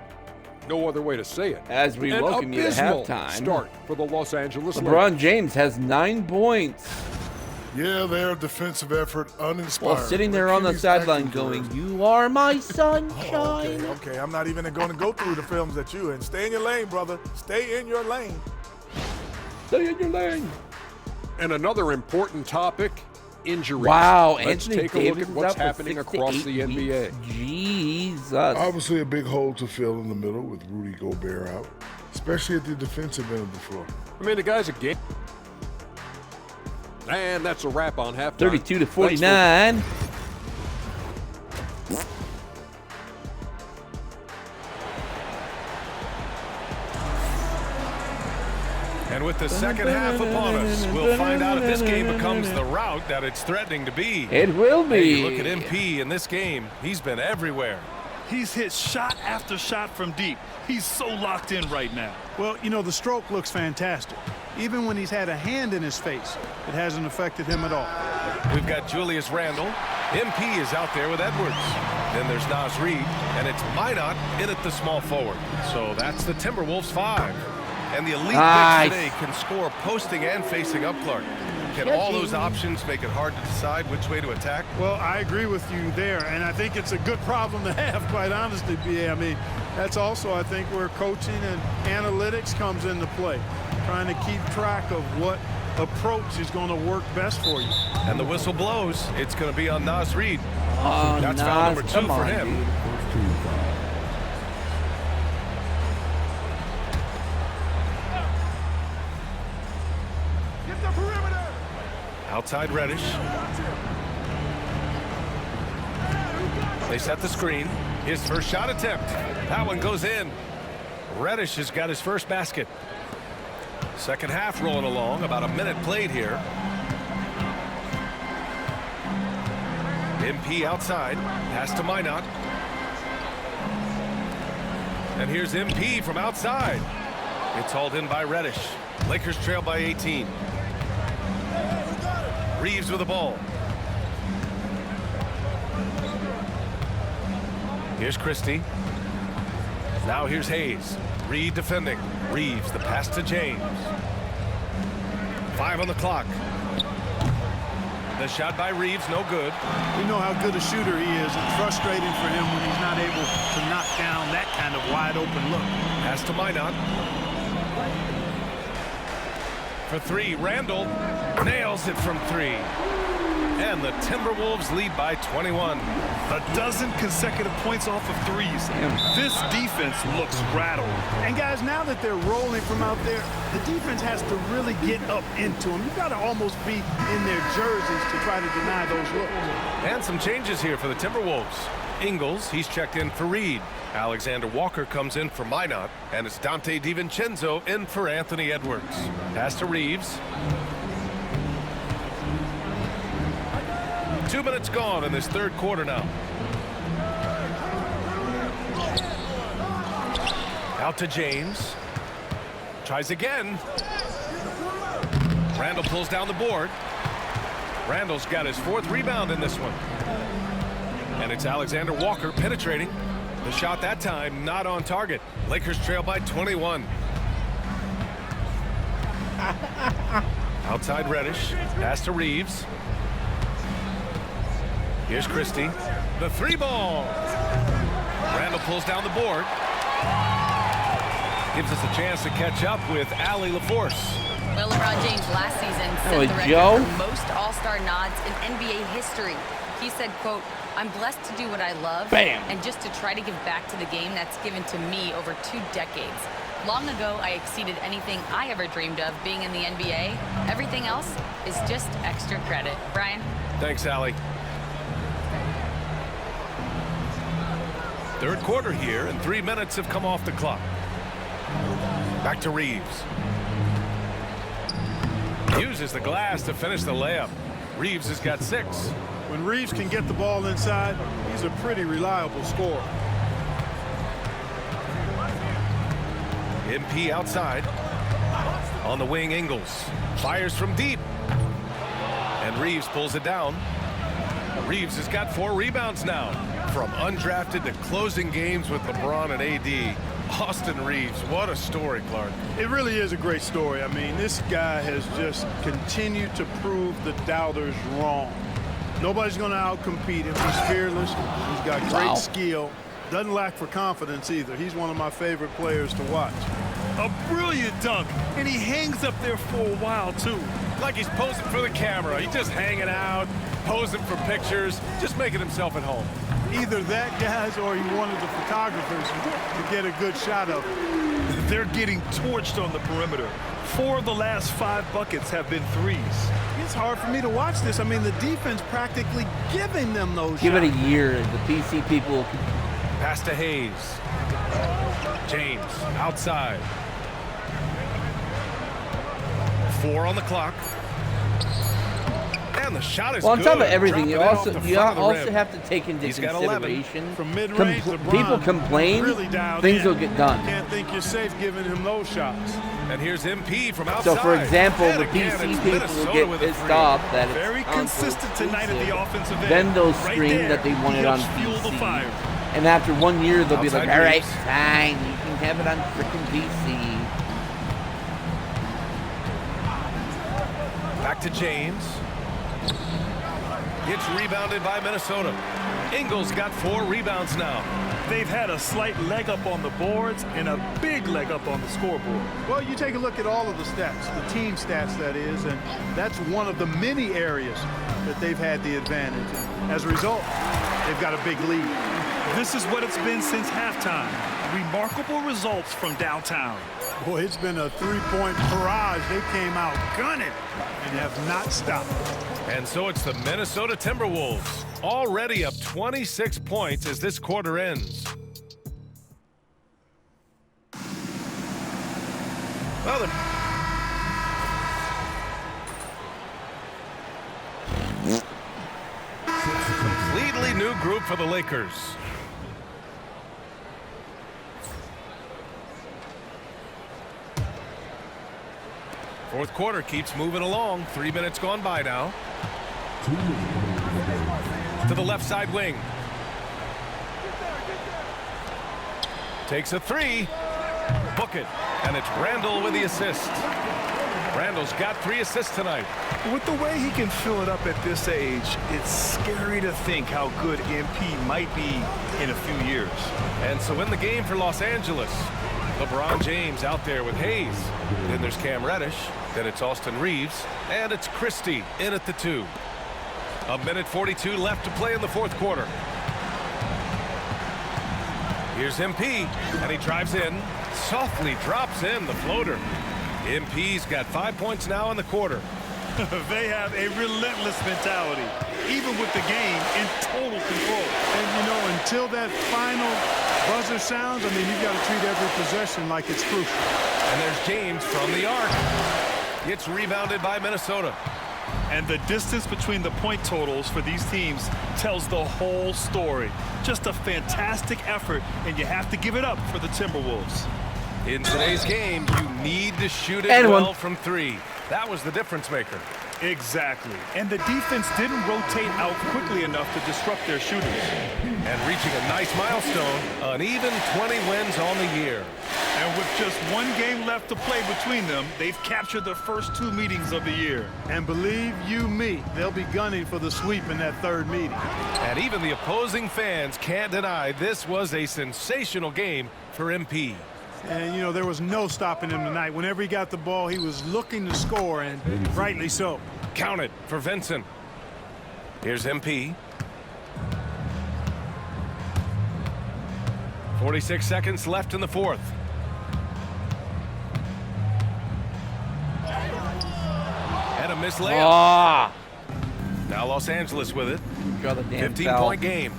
no other way to say it. As we an welcome you to abysmal halftime. start for the Los Angeles Lakers. LeBron James has 9 points. Yeah, their defensive effort uninspired. While sitting there on the Achilles sideline acting going, good. "You are my sunshine." Okay, I'm not even going to go through the films that you in. Stay in your lane, brother. Stay in your lane. Stay in your lane. And another important topic, injuries. Wow, Let's Anthony take a look Davis at is what's out for happening 6 to across 8 the NBA. weeks. Jesus. Obviously, a big hole to fill in the middle with Rudy Gobert out, especially at the defensive end of the floor. I mean, the guy's a game. And that's a wrap on halftime. 32 to Thanks for- 49. And with the second half upon us, we'll find out if this game becomes the rout that it's threatening to be. It will be. Hey, you look at MP in this game. He's been everywhere. He's hit shot after shot from deep. He's so locked in right now. Well, you know, the stroke looks fantastic. Even when he's had a hand in his face, it hasn't affected him at all. We've got Julius Randle. MP is out there with Edwards. Then there's Naz Reid, and it's Minot in at the small forward. So that's the Timberwolves 5. And the elite bigs today can score posting and facing up, Clark. Can all those options make it hard to decide which way to attack? Well, I agree with you there, and I think it's a good problem to have, quite honestly, BA. I mean, that's also, I think, where coaching and analytics comes into play, trying to keep track of what approach is going to work best for you. And the whistle blows. It's going to be on Naz Reid. Oh, That's foul number 2 for him. Dude. Outside Reddish. They set the screen. His first shot attempt. That one goes in. Reddish has got his first basket. Second half rolling along. About a minute played here. MP outside. Pass to Minot. And here's MP from outside. It's hauled in by Reddish. Lakers trail by 18. Reeves with the ball. Here's Christie. Now here's Hayes. Reed defending. Reeves, the pass to James. 5 on the clock. The shot by Reeves, no good. We know how good a shooter he is. It's frustrating for him when he's not able to knock down that kind of wide open look. Pass to Minot. For 3, Randle nails it from 3. And the Timberwolves lead by 21. A dozen consecutive points off of threes. This defense looks rattled. And guys, now that they're rolling from out there, the defense has to really get up into them. You've got to almost be in their jerseys to try to deny those looks. And some changes here for the Timberwolves. Ingles, he's checked in for Reed. Alexander Walker comes in for Minot. And it's Dante DiVincenzo in for Anthony Edwards. Pass to Reeves. 2 minutes gone in this third quarter now. Out to James. Tries again. Randle pulls down the board. Randle's got his 4th rebound in this one. And it's Alexander Walker penetrating. The shot that time not on target. Lakers trail by 21. Outside Reddish. Pass to Reeves. Here's Christie. The 3-ball. Randle pulls down the board. Gives us a chance to catch up with Allie LaForce. Well, LeBron James last season set the record for most All-Star nods in NBA history. He said, quote, "I'm blessed to do what I love and just to try to give back to the game that's given to me over 2 decades. Long ago, I exceeded anything I ever dreamed of being in the NBA. Everything else is just extra credit." Brian? Thanks, Allie. Third quarter here, and 3 minutes have come off the clock. Back to Reeves. Uses the glass to finish the layup. Reeves has got 6. When Reeves can get the ball inside, he's a pretty reliable scorer. MP outside. On the wing, Ingles. Fires from deep. And Reeves pulls it down. Reeves has got 4 rebounds now. From undrafted to closing games with LeBron and AD. Austin Reeves, what a story, Clark. It really is a great story. I mean, this guy has just continued to prove the doubters wrong. Nobody's going to outcompete him. He's fearless. He's got great skill. Doesn't lack for confidence either. He's one of my favorite players to watch. A brilliant dunk, and he hangs up there for a while, too. Like he's posing for the camera. He's just hanging out, posing for pictures, just making himself at home. Either that, guys, or he wanted the photographers to get a good shot of him. They're getting torched on the perimeter. 4 of the last 5 buckets have been threes. It's hard for me to watch this. I mean, the defense practically giving them those Give shots. it a year. The PC people. Pass to Hayes. James outside. 4 on the clock. And the shot is Well, on top of good. everything, you Dropping it also off the you front of the also rim. have to take into He's got 11. consideration From mid-range, LeBron people complain, really dialed things in. will get done. Can't think you're safe giving him those shots. And here's MP from outside. So, for example, And the again, PC it's people will Minnesota get with a pissed three. off that it's Very consistent tonight at the offensive end. Then they'll Right scream there, that they want he it on helps fuel the PC. fire. And after 1 year, they'll be like, Outside all right, Reeves. fine, you can have it on freaking PC. Back to James. It's rebounded by Minnesota. Ingles got 4 rebounds now. They've had a slight leg up on the boards and a big leg up on the scoreboard. Well, you take a look at all of the stats, the team stats that is, and that's one of the many areas that they've had the advantage. And as a result, they've got a big lead. This is what it's been since halftime. Remarkable results from downtown. Boy, it's been a three-point barrage. They came out gunning and have not stopped. And so it's the Minnesota Timberwolves, already up 26 points as this quarter ends. Well, it's a completely new group for the Lakers. Fourth quarter keeps moving along. 3 minutes gone by now. To the left side wing. Takes a 3. Book it. And it's Randall with the assist. Randall's got 3 assists tonight. With the way he can fill it up at this age, it's scary to think how good MP might be in a few years. And so in the game for Los Angeles, LeBron James out there with Hayes. Then there's Cam Reddish. Then it's Austin Reeves. And it's Christie in at the 2. 1:42 left to play in the fourth quarter. Here's MP, and he drives in. Softly drops in the floater. MP's got 5 points now in the quarter. They have a relentless mentality, even with the game in total control. And, you know, until that final buzzer sounds, I mean, you've got to treat every possession like it's crucial. And there's James from the arc. It's rebounded by Minnesota. And the distance between the point totals for these teams tells the whole story. Just a fantastic effort, and you have to give it up for the Timberwolves. In today's game, you need to shoot it And well one. from 3. That was the difference maker. Exactly. And the defense didn't rotate out quickly enough to disrupt their shooters. And reaching a nice milestone, an even 20 wins on the year. And with just 1 game left to play between them, they've captured the first 2 meetings of the year. And believe you me, they'll be gunning for the sweep in that third meeting. And even the opposing fans can't deny this was a sensational game for MP. And, you know, there was no stopping him tonight. Whenever he got the ball, he was looking to score, and rightly so. Count it for Vincent. Here's MP. 46 seconds left in the fourth. And a missed layup. Ah, Now Los Angeles with it. draw the damn foul. 15-point game.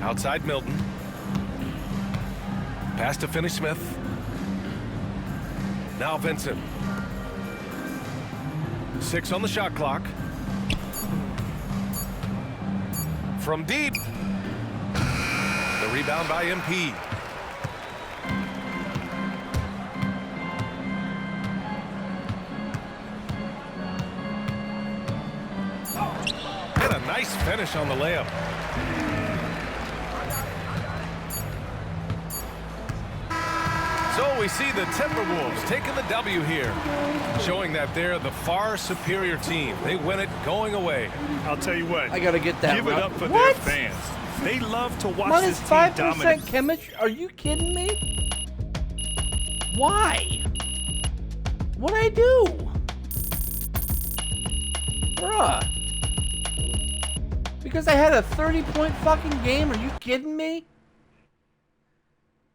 Outside Milton. Pass to Finney-Smith. Now Vincent. 6 on the shot clock. From deep. The rebound by MP. And a nice finish on the layup. So we see the Timberwolves taking the W here, showing that they're the far superior team. They win it going away. I'll tell you what. I gotta get that. Give it right. up for What? their fans. They love to watch Minus this team 5% dominate. chemistry? Are you kidding me? Why? What'd I do? Bruh. Because I had a 30-point fucking game? Are you kidding me?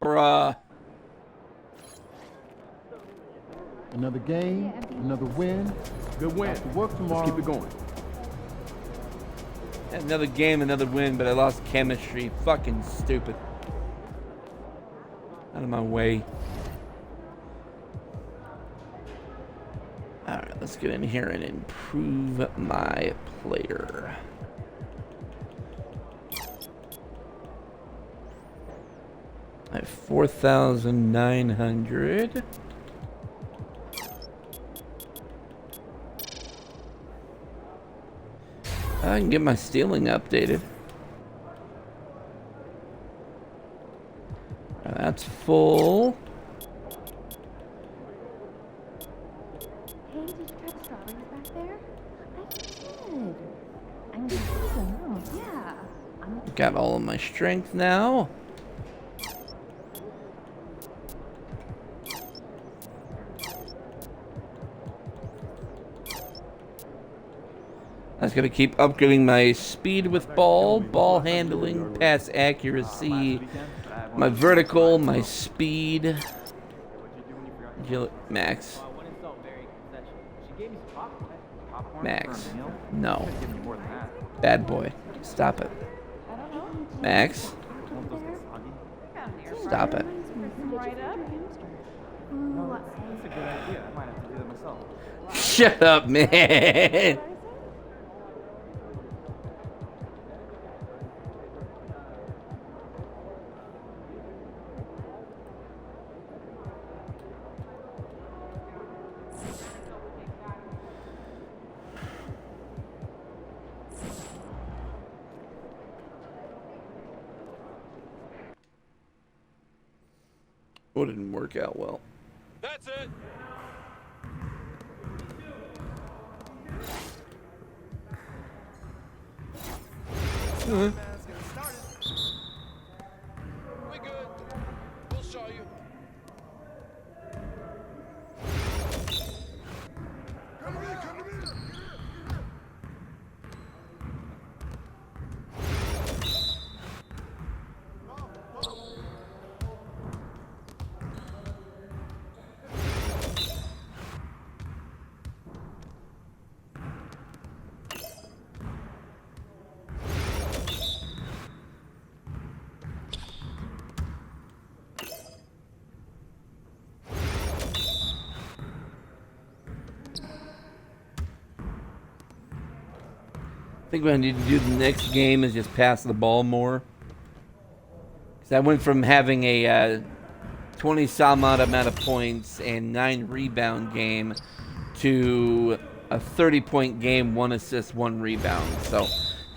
Bruh. Another game, another win. Good win. Work tomorrow. Let's keep it going. Another game, another win, but I lost chemistry. Fucking stupid. Out of my way. Alright, let's get in here and improve my player. I have 4,900. I can get my stealing updated. That's full. Hey, did you catch strawberries back there? I did. I'm gonna eat them. Oh, yeah. Got all of my strength now. I was going to keep upgrading my speed with ball handling, pass accuracy, my vertical, my speed. Max. Max. No. Bad boy. Stop it. Max. Stop it. Shut up, man. Oh, it didn't work out well. That's it. Uh-huh. We good. We'll show you. I think what I need to do the next game is just pass the ball more. Because I went from having a 20-some odd amount of points and 9 rebound game to a 30-point game, 1 assist, 1 rebound. So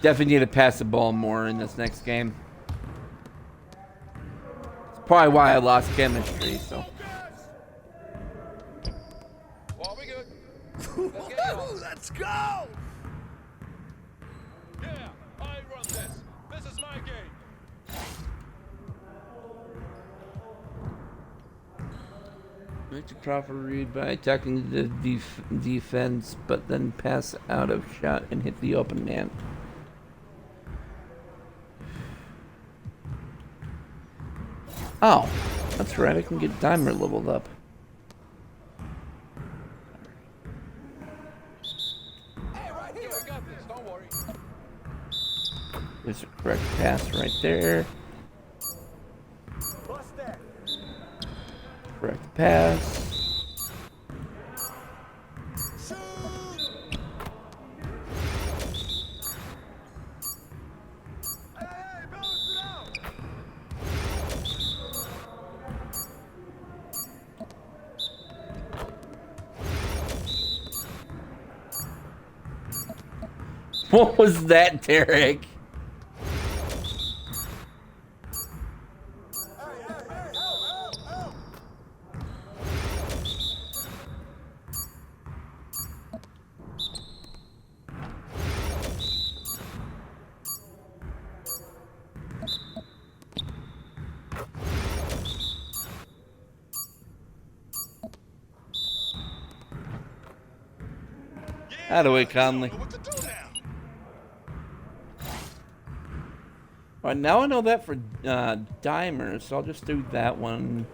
definitely need to pass the ball more in this next game. It's probably why I lost chemistry. So. Well, we good. Let's go! Yeah, I run this. This is my game. Make the proper read by attacking the defense, but then pass out of shot and hit the open man. Oh, that's right. I can get Dimer leveled up. Hey, right here. We got this. Don't worry. There's a correct pass right there. Bust that. Correct pass. What was that, Derek? Out of the way, Conley. Alright, now I know that for Dimer, so I'll just do that one.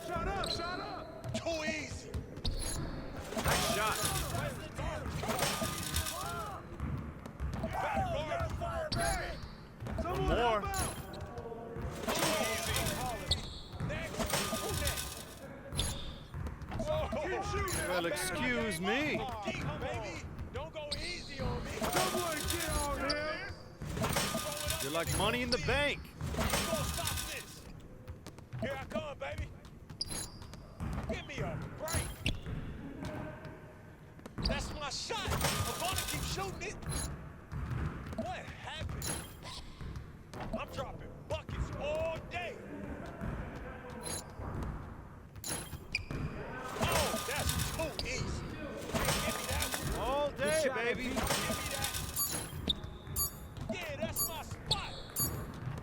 Shut up, shut up. Too easy. Well, excuse me. Don't go easy on me. Someone get on him. You're like money in the bank. Stop this. Here I come, baby. Give me a break. That's my shot. I'm gonna keep shooting it. What happened? I'm dropping buckets all day. Oh, that's too easy. Give me that. All day, baby. Give me that. Yeah, that's my spot.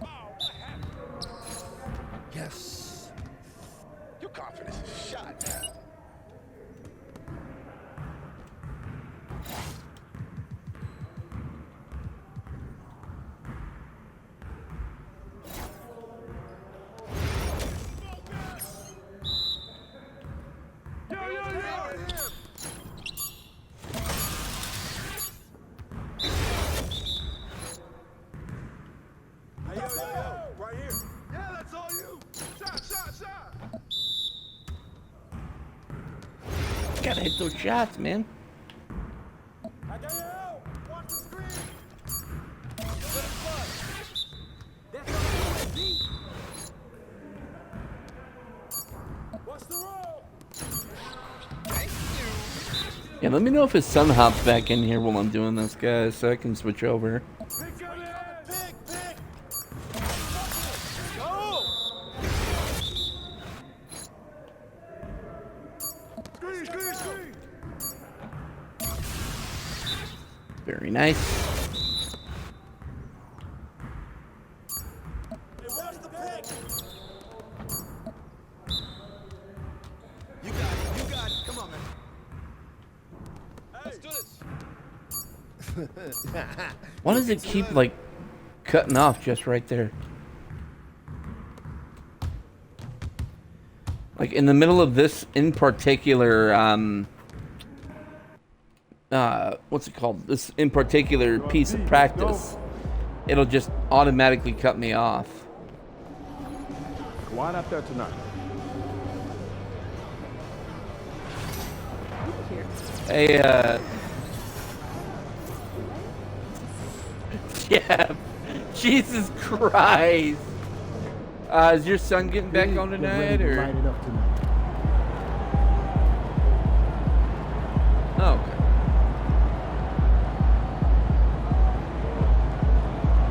Oh, what happened? Yes. Your confidence is shot, man. Right here. Yeah, that's all you. Shot. Gotta hit those shots, man. I got you out. Watch the screen. Let it fly. That's all you. Watch the roll. Yeah, let me know if his son hops back in here while I'm doing this, guys, so I can switch over. Very nice. You got it. Come on, man. Let's do this. Why does it keep, like, cutting off just right there? Like, in the middle of this in particular, what's it called? This in particular piece of practice, it'll just automatically cut me off. Quiet out there tonight. Hey, yeah, Jesus Christ. Is your son getting back on tonight, or? Light it up tonight. Oh, okay.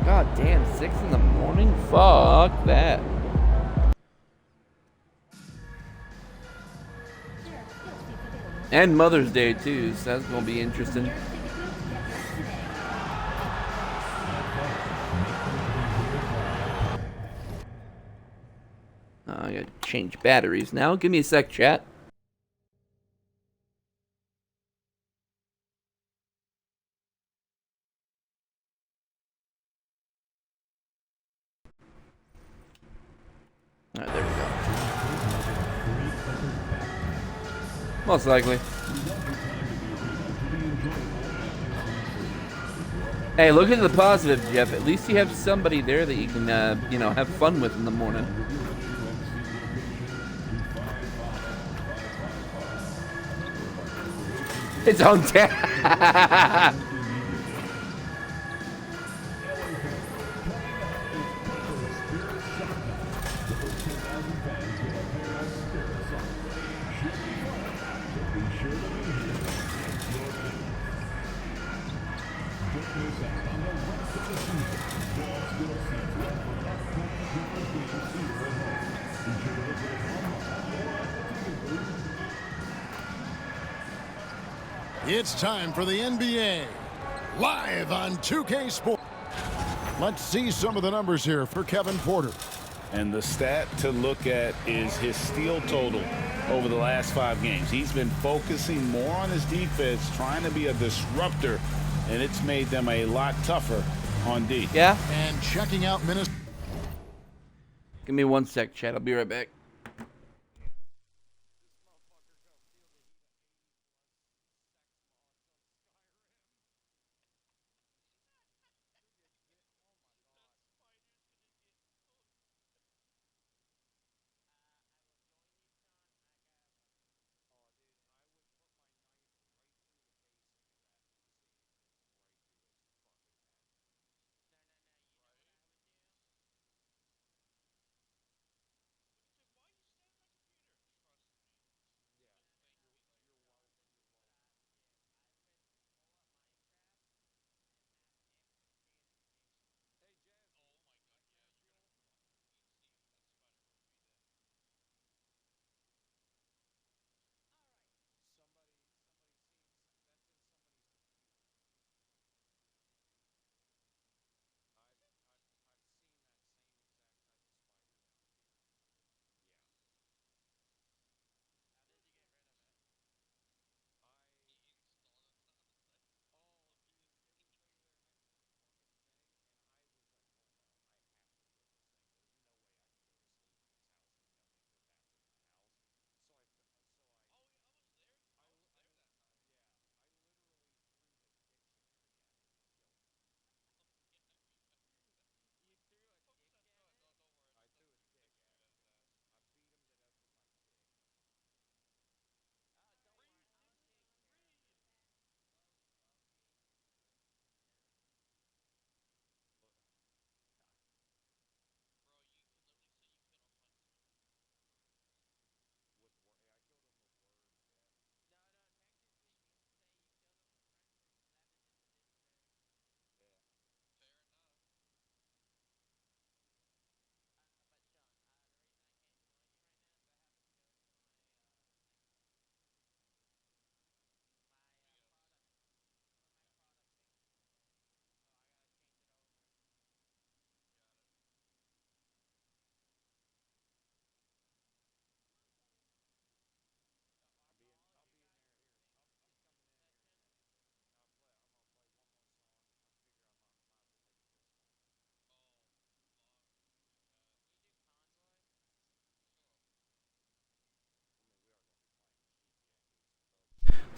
God damn, 6 in the morning? Fuck that. And Mother's Day too, so that's gonna be interesting. I gotta change batteries now. Give me a sec, chat. Alright, there we go. Most likely. Hey, look at the positive, Jeff. At least you have somebody there that you can, you know, have fun with in the morning. It's on tap. It's time for the NBA, live on 2K Sports. Let's see some of the numbers here for Kevin Porter. And the stat to look at is his steal total over the last 5 games. He's been focusing more on his defense, trying to be a disruptor, and it's made them a lot tougher on D. Yeah? And checking out Minnesota. Give me 1 sec, chat. I'll be right back.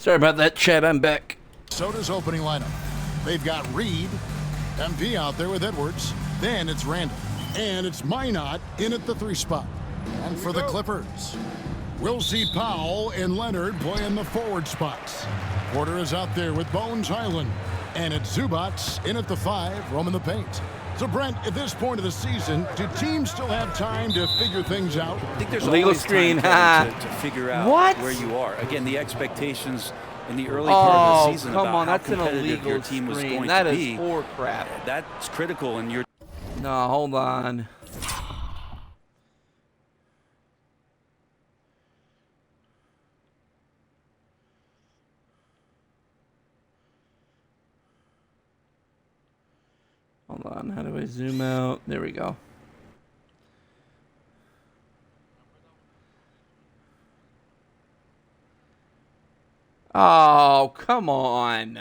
Sorry about that, Chad. I'm back. Minnesota's opening lineup. They've got Reed, MP out there with Edwards. Then it's Randall. And it's Minot in at the 3 spot. And for the Clippers, we'll see Powell and Leonard play in the forward spots. Porter is out there with Bones Highland. And it's Zubats in at the 5, roaming the paint. So, Brent, at this point of the season, do teams still have time to figure things out? I think there's Legal always screen. time, Kevin, to figure out What? where you are. Again, the expectations in the early part of the season come about on, how that's an competitive illegal your team was screen. going That to is be. for crap. That's critical, and you're. No, hold on. Hold on, how do I zoom out? There we go. Oh, come on.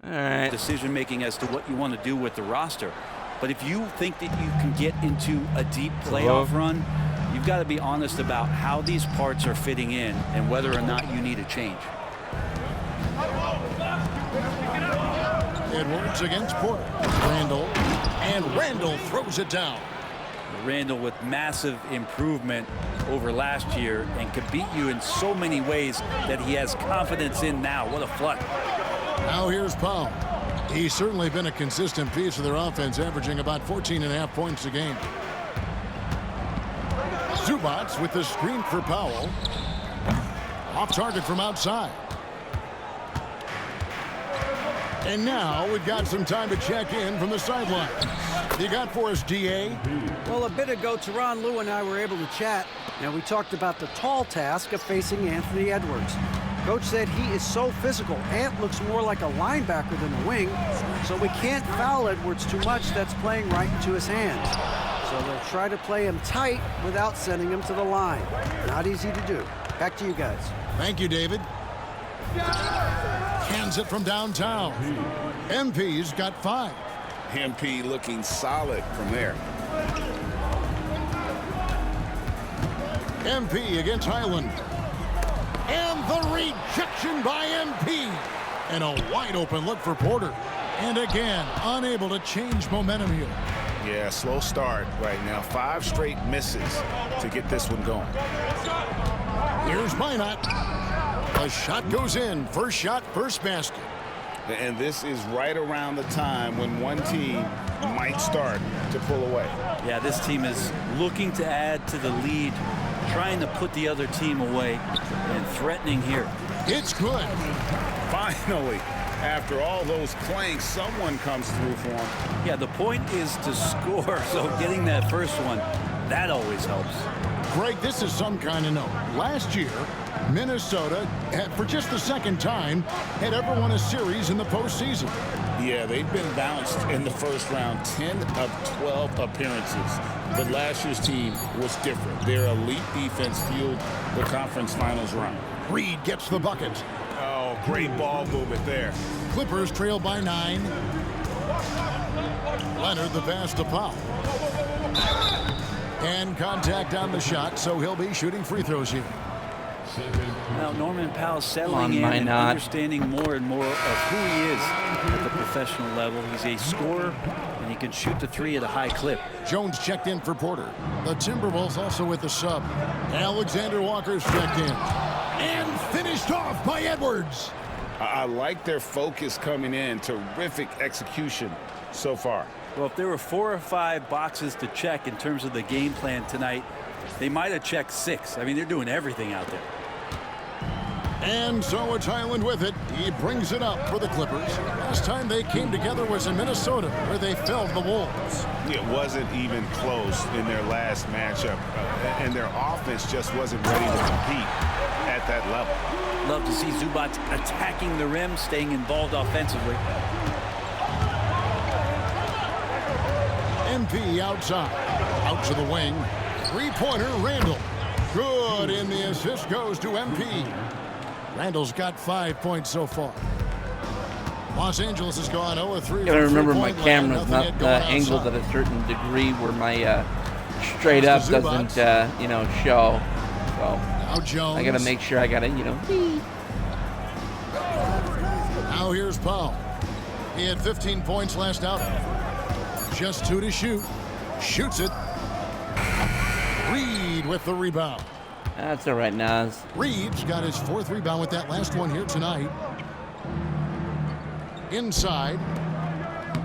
All right. Decision making as to what you want to do with the roster. But if you think that you can get into a deep playoff run, you've got to be honest about how these parts are fitting in and whether or not you need a change. Edwards against Porter. Randall. And Randall throws it down. Randall with massive improvement over last year and could beat you in so many ways that he has confidence in now. What a flood. Now here's Powell. He's certainly been a consistent piece of their offense, averaging about 14.5 points a game. Zubats with the screen for Powell. Off target from outside. And now we've got some time to check in from the sideline. You got for us, DA? Well, a bit ago, Teron Lou and I were able to chat, and we talked about the tall task of facing Anthony Edwards. Coach said he is so physical. Ant looks more like a linebacker than a wing, so we can't foul Edwards too much. That's playing right into his hands. So they'll try to play him tight without sending him to the line. Not easy to do. Back to you guys. Thank you, David. Hands it from downtown. MP's got 5. MP looking solid from there. MP against Highland. And the rejection by MP. And a wide open look for Porter. And again, unable to change momentum here. Yeah, slow start right now. 5 straight misses to get this one going. Here's Minot. A shot goes in. First shot, first basket. And this is right around the time when one team might start to pull away. Yeah, this team is looking to add to the lead, trying to put the other team away, and threatening here. It's good. Finally, after all those clanks, someone comes through for him. Yeah, the point is to score, so getting that first one, that always helps. Greg, this is some kind of note. Last year, Minnesota, had, for just the second time, had ever won a series in the postseason. Yeah, they've been bounced in the first round, 10 of 12 appearances. But last year's team was different. Their elite defense fueled the conference finals run. Reed gets the bucket. Oh, great ball movement there. Clippers trail by 9. Leonard the pass to Powell. And contact on the shot, so he'll be shooting free throws here. Now, Norman Powell settling in and understanding more and more of who he is at the professional level. He's a scorer, and he can shoot the 3 at a high clip. Jones checked in for Porter. The Timberwolves also with the sub. Alexander Walker's checked in. And finished off by Edwards. I like their focus coming in. Terrific execution so far. Well, if there were 4 or 5 boxes to check in terms of the game plan tonight, they might have checked 6. I mean, they're doing everything out there. And so it's Highland with it. He brings it up for the Clippers. Last time they came together was in Minnesota, where they felled the Wolves. It wasn't even close in their last matchup, and their offense just wasn't ready to compete at that level. Love to see Zubats attacking the rim, staying involved offensively. MP outside. Out to the wing. Three-pointer, Randall. Good, and the assist goes to MP. Randall's got 5 points so far. Los Angeles has gone 0-3. Gotta remember my camera's not angled at a certain degree where my straight up doesn't, show. So I gotta make sure I gotta, Now here's Powell. He had 15 points last out. Just 2 to shoot. Shoots it. Reed with the rebound. That's all right, Nas. Reed's got his 4th rebound with that last one here tonight. Inside.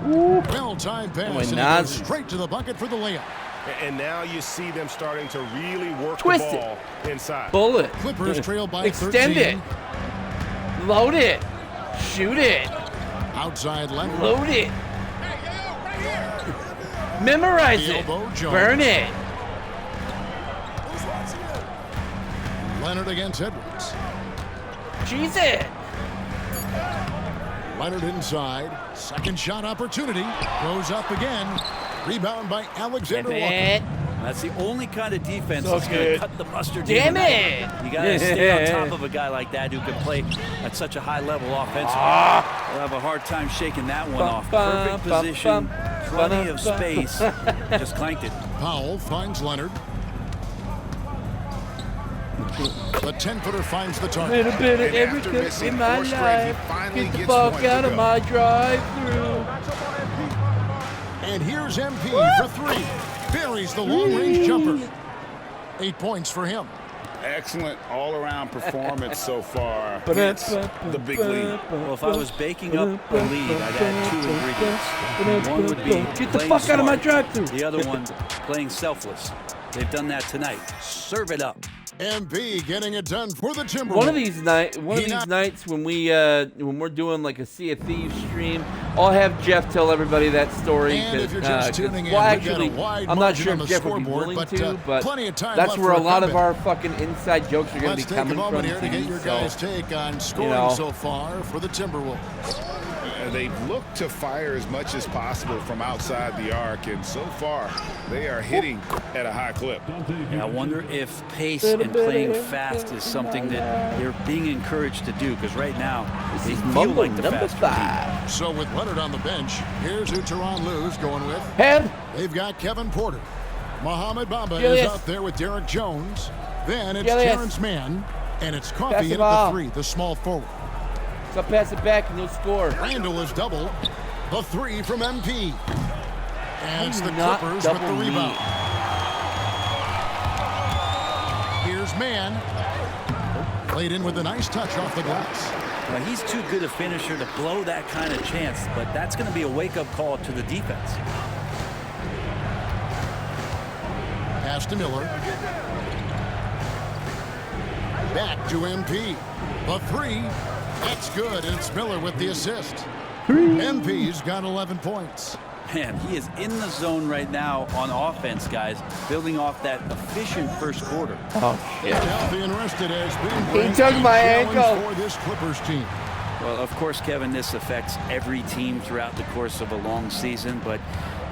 Well-timed pass. And he goes straight to the bucket for the layup. And now you see them starting to really work Twist the ball inside. Bullet. Clippers trail by Extend 13. it. Load it. Shoot it. Outside Leonard. Load it. Memorize it. Burn it. Leonard against Edwards. Cheese it. Leonard inside. Second shot opportunity. Goes up again. Rebound by Alexander Walker. That's the only kind of defense So that's going to good. cut the mustard. Damn tonight. it. You got to stay on top of a guy like that who can play at such a high level offensively. We'll have a hard time shaking that one off. Perfect position, plenty of space. Just clanked it. Powell finds Leonard. The 10-footer finds the target. Little bit of everything in my life. Get the fuck out of my drive-through. And here's MP for 3. Buries the long-range jumper. 8 points for him. Excellent all-around performance so far. Hence the big lead. Well, if I was baking up a lead, I'd add 2 ingredients. One would be Get the playing fuck out of my smart. drive-thru. The other one, playing selfless. They've done that tonight. Serve it up. MP getting it done for the Timberwolves. One of these nights when we're doing like a Sea of Thieves stream, I'll have Jeff tell everybody that story. And if you're just tuning in, well, we've got actually, a wide I'm not margin sure on if the Jeff would be scoreboard, willing but, to, but plenty of time that's left where for a a lot of comeback. our fucking inside jokes are going Let's to be take a coming moment from. here to get too, your so, guys' take on scoring so far for the Timberwolves. They've looked to fire as much as possible from outside the arc, and so far they are hitting at a high clip. And I wonder if pace and playing fast is something that they're being encouraged to do, because right now they feel like the faster team. So with Leonard on the bench, here's who Tyronn Lue's going with. Head. They've got Kevin Porter. Mohamed Bamba Julius. is out there with Derek Jones. Then it's Julius. Terrence Mann, and it's Pass Coffey the in at ball. the 3, the small forward. So pass it back and you'll score. Randall is doubled. The 3 from MP. And it's the not Clippers with the double me. rebound. Here's Mann. Played in with a nice touch off the glass. Well, he's too good a finisher to blow that kind of chance, but that's going to be a wake-up call to the defense. Pass to Miller. Back to MP. The 3. That's good, and it's Miller with the assist. MP's got 11 points. Man, he is in the zone right now on offense, guys, building off that efficient first quarter. Oh, shit. Healthy and rested has been He took my challenge ankle. for this Clippers team. Well, of course, Kevin, this affects every team throughout the course of a long season, but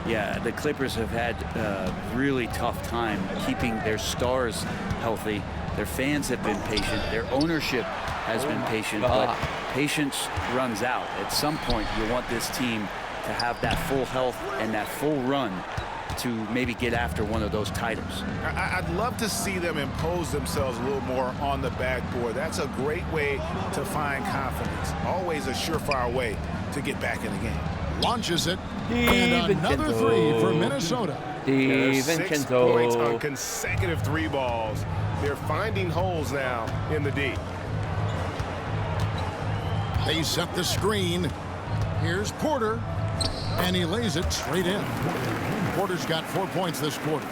yeah, the Clippers have had a really tough time keeping their stars healthy. Their fans have been patient. Their ownership has been patient, but patience runs out. At some point, you want this team to have that full health and that full run to maybe get after one of those titles. I'd love to see them impose themselves a little more on the backboard. That's a great way to find confidence. Always a surefire way to get back in the game. Launches it. And another 3 for Minnesota. There's 6 points on consecutive 3 balls. They're finding holes now in the D. They set the screen. Here's Porter. And he lays it straight in. Porter's got 4 points this quarter.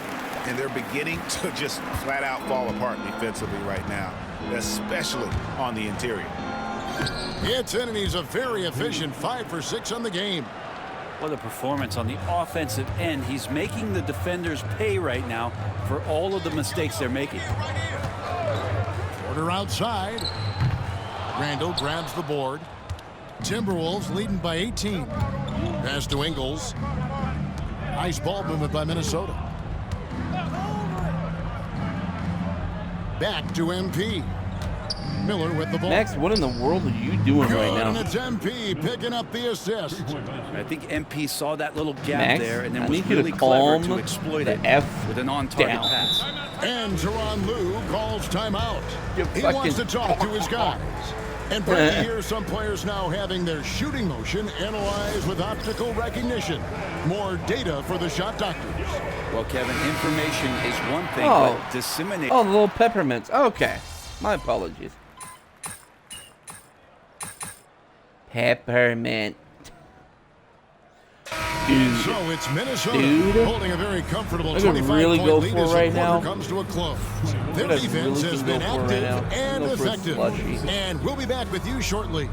And they're beginning to just flat out fall apart defensively right now, especially on the interior. It's in, and he's a very efficient 5 for 6 on the game. What a performance on the offensive end. He's making the defenders pay right now for all of the mistakes they're making. Porter outside. Randall grabs the board. Timberwolves leading by 18. Pass to Ingles. Nice ball movement by Minnesota. Back to MP. Miller with the ball. Max, what in the world are you doing right Good, and now? it's MP picking up the assist. I think MP saw that little gap Max, there and then I was need you to really clever calm to exploit the it F with an on-target down. pass. And Teron Lue calls timeout. You He fucking wants to talk to his guys. And Brady, here's some players now having their shooting motion analyzed with optical recognition. More data for the shot doctors. Well, Kevin, information is one thing, Oh. but disseminate. Oh, the little peppermints. Okay. My apologies. Peppermint. Dude. So it's Minnesota Dude. holding a very comfortable I could 25-point really go lead for as the right quarter now. comes to a close. Their What I defense really has can been go for right active now. and Go for a effective. slushy. And we'll be back with you shortly.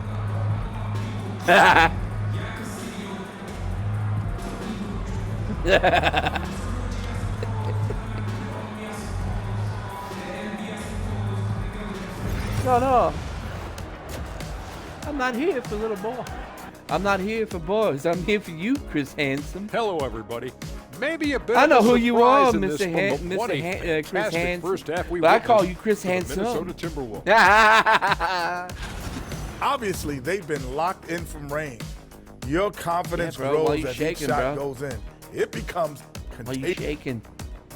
No. I'm not here for little boy. I'm not here for boys. I'm here for you, Chris Handsome. Hello, everybody. Maybe a bit I know of a who you are, surprise in this Mr. from the what a Chris fantastic Handsome. first half we But I call witnessed you Chris for the Handsome. Minnesota Timberwolves. Obviously, they've been locked in from rain. Your confidence Yeah, bro, why grows you as shaking, each shot bro? goes in. It becomes Why you contagious. shaking?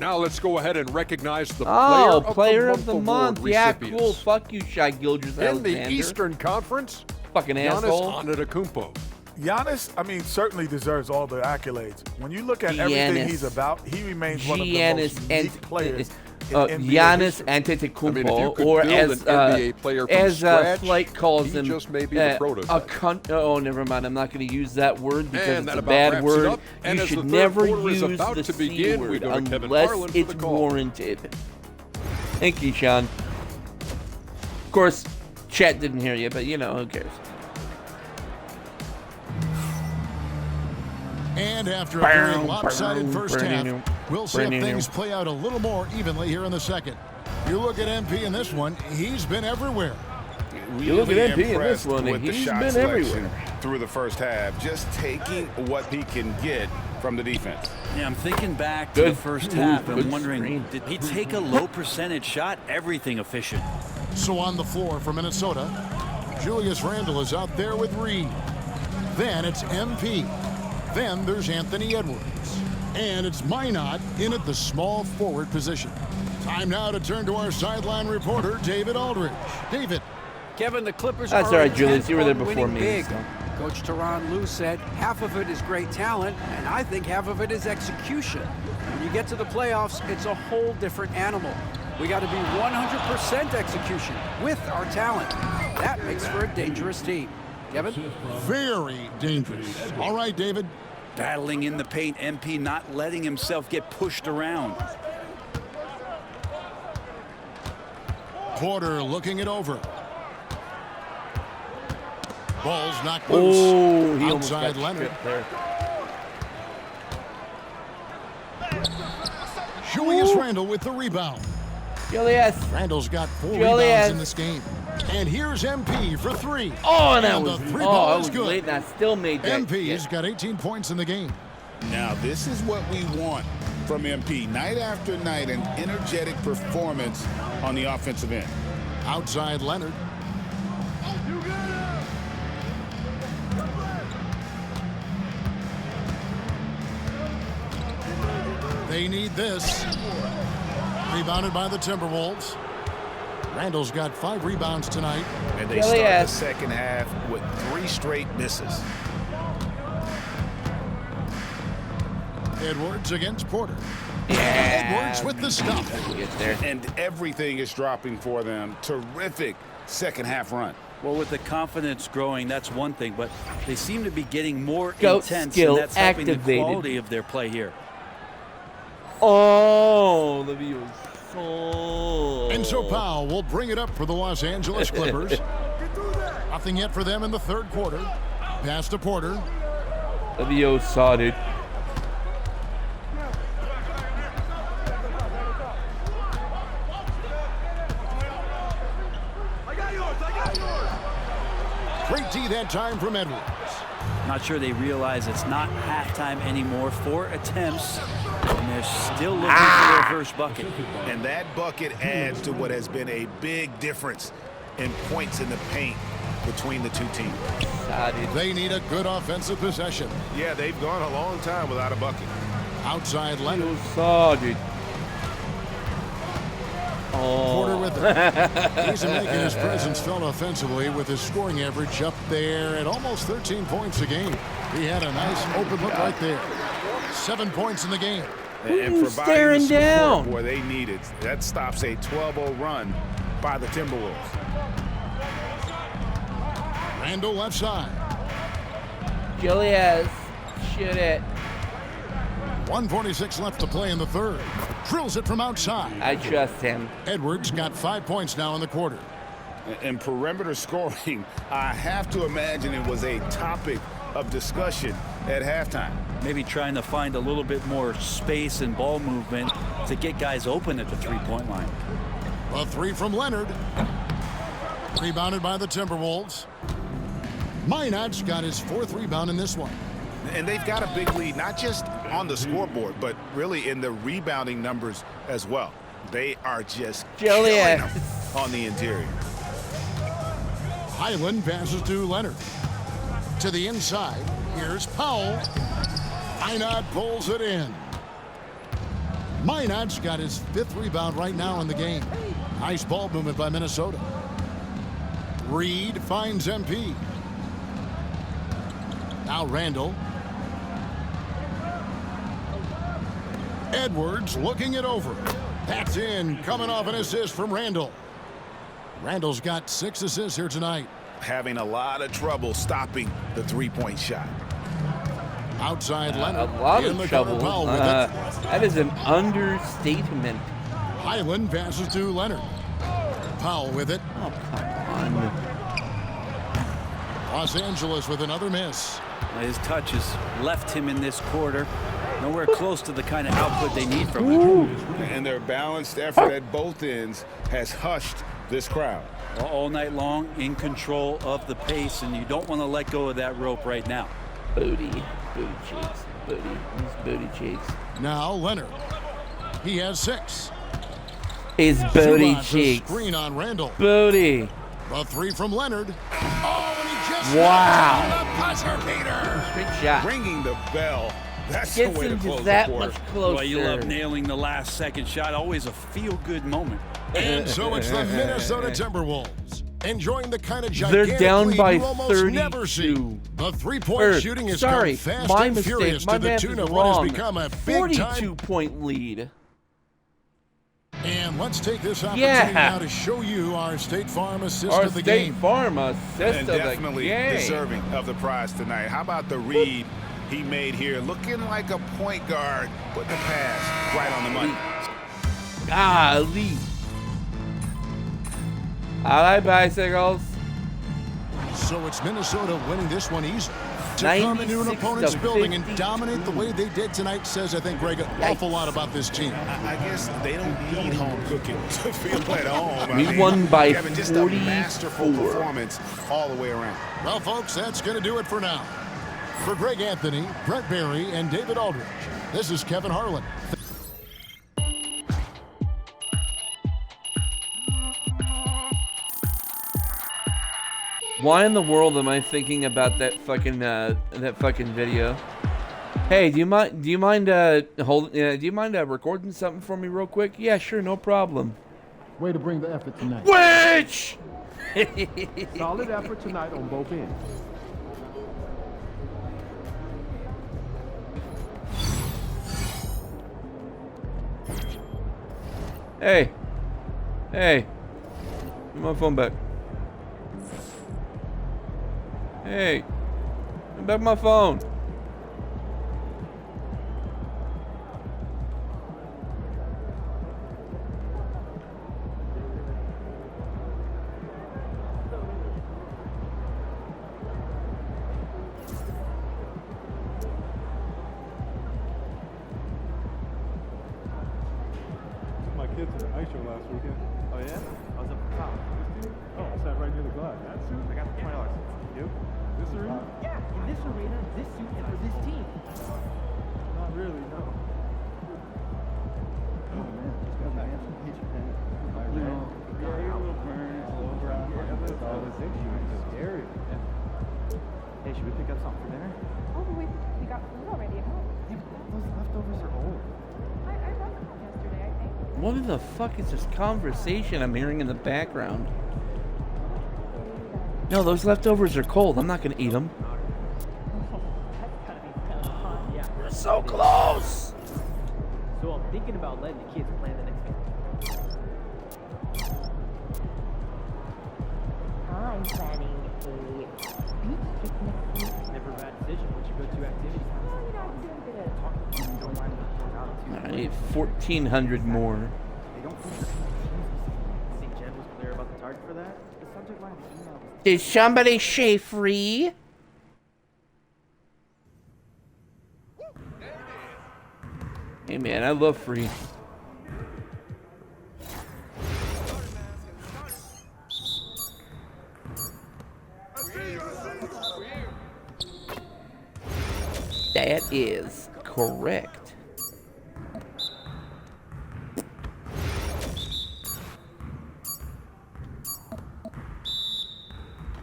Now let's go ahead and recognize the Oh, Player of the month. Award Yeah, recipients. cool. Fuck you, Shai Gilgeous-Alexander. In the Eastern Conference, Fucking Giannis asshole. Antetokounmpo. Giannis, I mean, certainly deserves all the accolades. When you look at everything Giannis. he's about, he remains one of the Giannis most unique players in NBA Giannis history. Antetokounmpo, I mean, if you could or build as an NBA player from as scratch, Flight calls he him, just may be the a prototype. cunt. Oh, never mind. I'm not going to use that word because And it's that a about bad wraps it word. up. And You as the should third never quarter is use about the to C begin, we word go to Kevin unless Harlan for it's the call. warranted. Thank you, Sean. Of course, chat didn't hear you, but you know, who cares? And after a very lopsided first half, we'll see if things play out a little more evenly here in the second. You look at MP in this one, he's been everywhere. You look at Really MP in this impressed one, and with the he's shot been selection everywhere. through the first half, just taking what he can get from the defense. Yeah, I'm thinking back to Good the first move, half. good I'm wondering, screen. did he take a low percentage shot? Everything efficient. So on the floor for Minnesota, Julius Randle is out there with Reed. Then it's MP. Then there's Anthony Edwards. And it's Minot in at the small forward position. Time now to turn to our sideline reporter, David Aldridge. David. Kevin, the Clippers That's are all right, Julius. You were there intent on before winning me, big. so. Coach Teron Lue said half of it is great talent, and I think half of it is execution. When you get to the playoffs, it's a whole different animal. We got to be 100% execution with our talent. That makes for a dangerous team. Kevin? Very dangerous. All right, David. Battling in the paint, MP not letting himself get pushed around. Porter looking it over. Ball's knocked Oh, loose. he almost Outside got Leonard. tripped there. Julius Randle with the rebound. Julius. Randle's got 4 Julius. rebounds in this game. And here's MP for 3. Oh, and that and was, the three I ball was is good. late, and I still made that. MP's got 18 points in the game. Now, this is what we want from MP. Night after night, an energetic performance on the offensive end. Outside Leonard. They need this. Rebounded by the Timberwolves. Randall's got 5 rebounds tonight. And they start the second half with 3 straight misses. Edwards against Porter. Yeah. Edwards with the stop. And everything is dropping for them. Terrific second half run. Well, with the confidence growing, that's one thing, but they seem to be getting more Goat intense, skill and that's helping the activated. quality of their play here. Oh, the view is so. And so Powell will bring it up for the Los Angeles Clippers. Nothing yet for them in the third quarter. Pass to Porter. The view saw it. Great D that time from Edwards. Not sure they realize it's not halftime anymore. 4 attempts, and they're still looking for their first bucket. And that bucket adds to what has been a big difference in points in the paint between the two teams. They need a good offensive possession. Yeah, they've gone a long time without a bucket. Outside Leonard. Solid. Porter with it. He's making his presence felt offensively with his scoring average up there at almost 13 points a game. He had a nice open look right there. 7 points in the game. And providing the support where they need it. That stops a 12-0 run by the Timberwolves. Randall left side. Julius, shoot it. 1:46 left to play in the third. Drills it from outside. I trust him. Edwards got 5 points now in the quarter. And perimeter scoring, I have to imagine it was a topic of discussion at halftime. Maybe trying to find a little bit more space and ball movement to get guys open at the three-point line. A three from Leonard. Rebounded by the Timberwolves. Minot's got his 4th rebound in this one. And they've got a big lead, not just on the scoreboard, but really in the rebounding numbers as well. They are just killing them on the interior. Highland passes to Leonard. To the inside, here's Powell. Minot pulls it in. Minot's got his 5th rebound right now in the game. Nice ball movement by Minnesota. Reed finds MP. Now Randall. Edwards looking it over. That's in, coming off an assist from Randall. Randall's got 6 assists here tonight. Having a lot of trouble stopping the three-point shot. Outside Leonard. A lot in of the trouble. Powell with it. That is an understatement. Highland passes to Leonard. Powell with it. Oh, come on. Los Angeles with another miss. His touches left him in this quarter. Nowhere close to the kind of output they need from him. And their balanced effort at both ends has hushed this crowd. All night long, in control of the pace, and you don't want to let go of that rope right now. Booty cheeks, these booty cheeks. Now Leonard. He has 6. His booty Zubac, cheeks. Screen on Randall. Booty. A 3 from Leonard. Oh, and he just wow. the buzzer beater. Good shot. Ringing the bell. That's Gets the way to him close just that the quarter. much closer. Well, you love nailing the last second shot. Always a feel-good moment. And so it's the Minnesota Timberwolves. Enjoying the kind of gigantic They're down lead by you almost never see. 32. The three-point shooting has come fast my and mistake. furious My to the math tune is of what has wrong. become a big-time. 42-point lead. And let's take this opportunity now to show you our State Farm assist of the game. Farm assist And of the definitely game. deserving of the prize tonight. How about the read he made here? Looking like a point guard, putting the pass right on the money. Golly. All right, bicycles. So it's Minnesota winning this one easy. To come into an opponent's building and dominate the way they did tonight says, I think, Greg, an awful lot about this team. I guess they don't need home cooking to feel at home. We won by Kevin, just a masterful performance all the way around. Well, folks, that's going to do it for now. For Greg Anthony, Brett Barry, and David Aldridge, this is Kevin Harlan. Why in the world am I thinking about that fucking video? Hey, do you mind recording something for me real quick? Yeah, sure, no problem. Way to bring the effort tonight. Which? Solid effort tonight on both ends. Hey, give me my phone back. Hey, give me back my phone. My kids at an ice show last weekend. Oh yeah? I was up at the top. Oh, I sat right near the glass. That suit? I got the $20. You? This arena? Yeah, in this arena, this suit, and for this team. Not really, no. Hey, should we pick up something for dinner? Oh, but we got food already at home. Yeah, those leftovers are old. I brought them home yesterday, I think. What the fuck is this conversation I'm hearing in the background? No, those leftovers are cold. I'm not gonna eat them. We're so close. So I'm thinking about letting the kids plan the next game. I'm planning a beach trip next week. Never a bad decision. What's your go-to activity? Well, you know, I'm doing a bit of talking. Don't mind going out too. I need 1,400 more. They don't think St. Jen was clear about the target for that. The subject line of the email was Did somebody say free? Hey man, I love free. That is correct.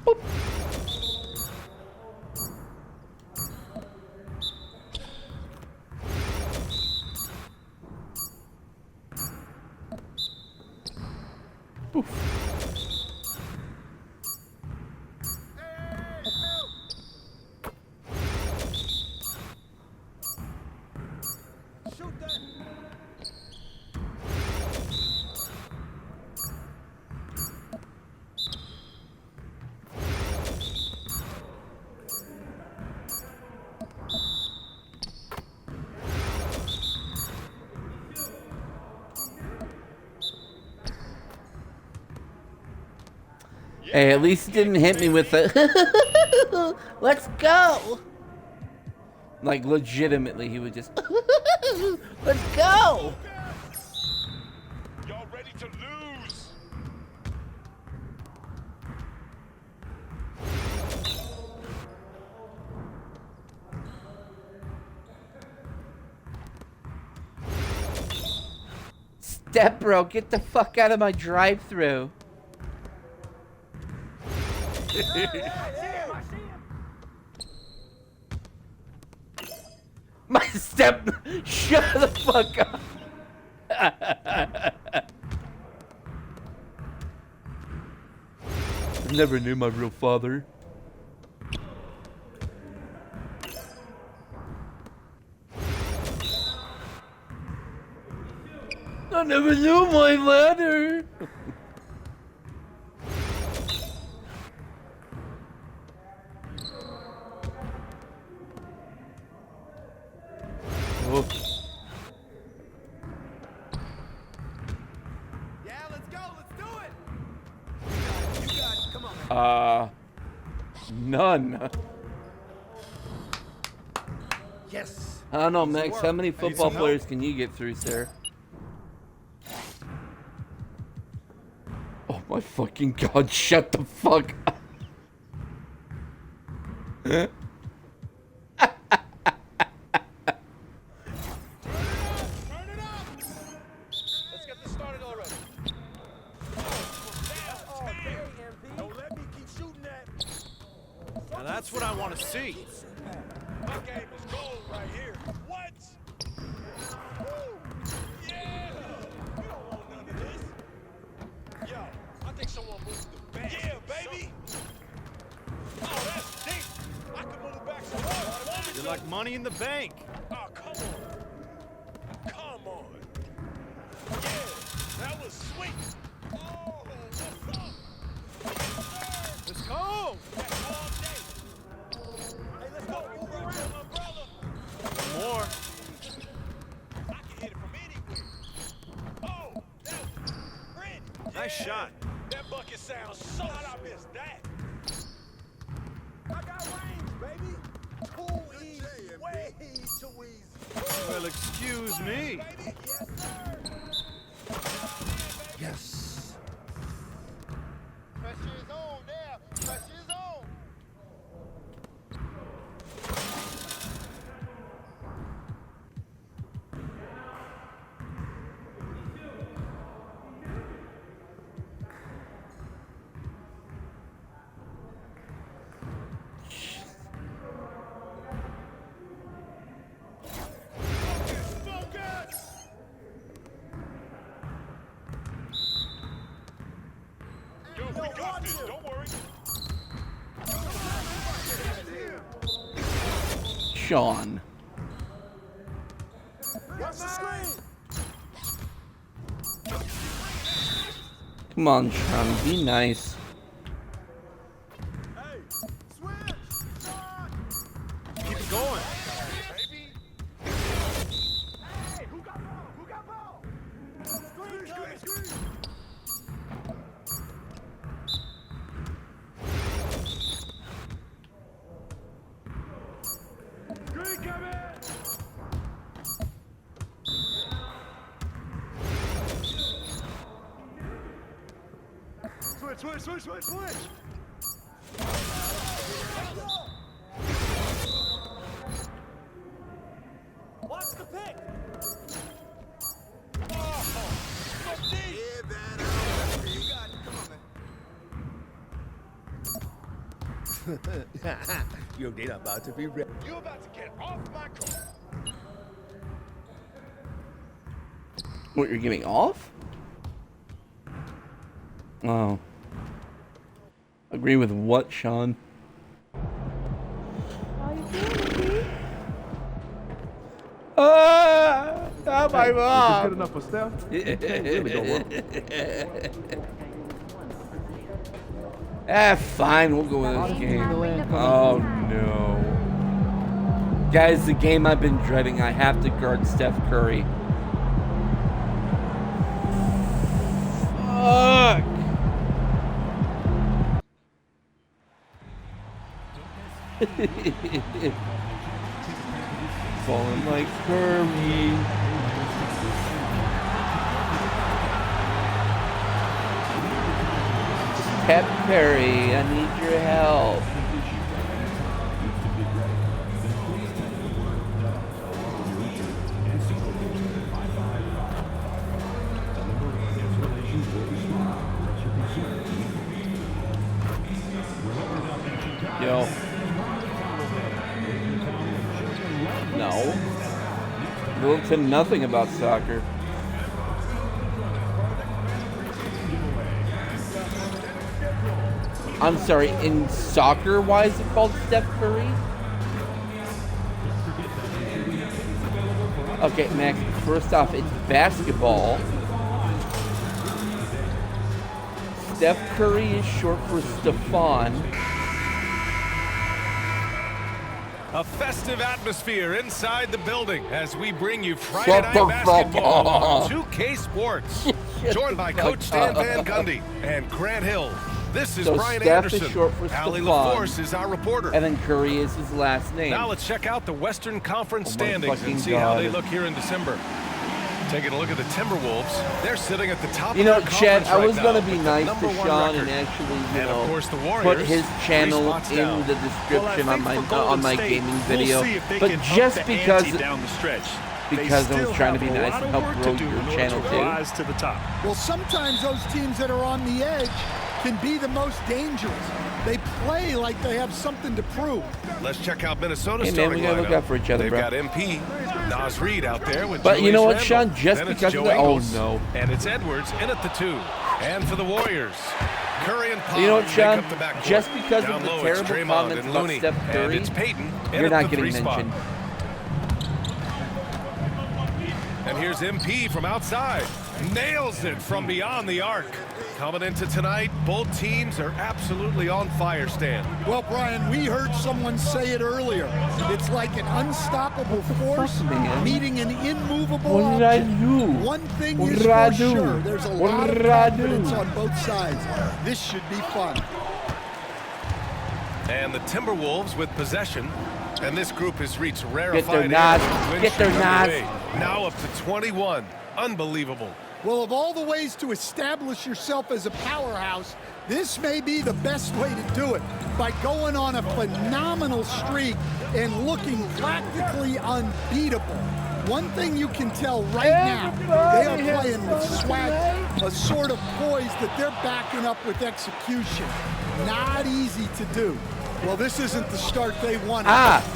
Boop. Poof. Hey, at least it didn't hit me with a let's go. Like legitimately, he would just let's go. Y'all ready to lose? Step bro, get the fuck out of my drive-through. My step, shut the fuck up. I never knew my real father. I never knew my ladder. Oh. Yeah, let's go. Let's do it. You got it. Come on. None. Yes. I don't know, Max. How many football players can you get through, sir? Oh my fucking god! Shut the fuck up. Let's get this started already. Don't let me keep shooting that. Now that's what I want to see. My game is gold right here. What? Woo! Yeah! We don't want none of this. Yo, I think someone moved the bench. Yeah, baby! Oh, that's deep! I can move back some more. You're like money in the bank. Oh, come on. Come on. Yeah, that was sweet. Oh, what's up? Let's go. That's all day. Hey, let's go. Move around the umbrella. More. I can hit it from anywhere. Oh, that was pretty. Nice shot. That bucket sounds so. How'd I miss that? I got range, baby. Too easy. Way too easy. Well, excuse me. Baby. Yes, sir. Yes. Pressure is on there. Pressure is on. Sean. Come on, Sean, be nice. Keep it going. Switch. Watch the pick. Oh, so deep. Yeah, man. You got it. Come on, man. Yo, they about to be ready. You about to get off my court. What, you're getting off? Oh. Agree with what, Sean? Not my mom. Good enough for Steph? Really go wrong. Fine, we'll go with this game. Oh no. Guys, the game I've been dreading, I have to guard Steph Curry. Fuck. Falling like Curry. Steph Curry, I need your help. Yo. No. Little to nothing about soccer. I'm sorry, in soccer, why is it called Steph Curry? Okay, Max, first off, it's basketball. Steph Curry is short for Stefan. A festive atmosphere inside the building as we bring you Friday Night Basketball on 2K Sports. Joined by Coach Stan Van Gundy and Grant Hill. This is So Brian Steph Anderson. is short for Ali Stefan. LaForce is our reporter. And then Curry is his last name. Now let's check out the Western Conference Oh my standings fucking and see how God. they look here in December. Taking a look at the Timberwolves, they're sitting at the top You of know, their Chad, conference I was right gonna now be with the nice to #1 Sean record. and actually, And of course, the put Warriors, his 3 channel spots in down. the description on my gaming We'll video. see if they But can up just the because ante down the stretch. because They I was still trying to have be a nice lot and of help work grow to do your in order channel to too. rise to the top. Well, sometimes those teams that are on the edge can be the most dangerous. They play like they have something to prove. Let's check out Minnesota's Hey, man, starting we gotta look lineup. out for each other, They've bro. got MP, Nas Reed out there with But you know Julius what, Sean? Randle. Just Then it's because Joe of the Ingles, no. And it's Edwards in at the 2. And for the Warriors, Curry and Pond You know what, make Sean? up the backcourt. Just because Down of the low, it's terrible Draymond comments and about Looney. Steph And Curry, it's Peyton in you're at not the getting 3 spot. mentioned. And here's MP from outside. Nails it from beyond the arc. Coming into tonight, both teams are absolutely on fire, Stan. Well, Brian, we heard someone say it earlier. It's like an unstoppable force man? meeting an immovable What did I object. do? One thing What is did I for do? sure. There's a What lot of did I confidence do? on both sides. This should be fun. And the Timberwolves with possession. And this group has reached Get rarefied their air. nods. Win Get their streak nods. underway. Now up to 21. Unbelievable. Well, of all the ways to establish yourself as a powerhouse, this may be the best way to do it, by going on a phenomenal streak and looking practically unbeatable. One thing you can tell right now, they are playing with swag, a sort of poise that they're backing up with execution. Not easy to do. Well, this isn't the start they wanted.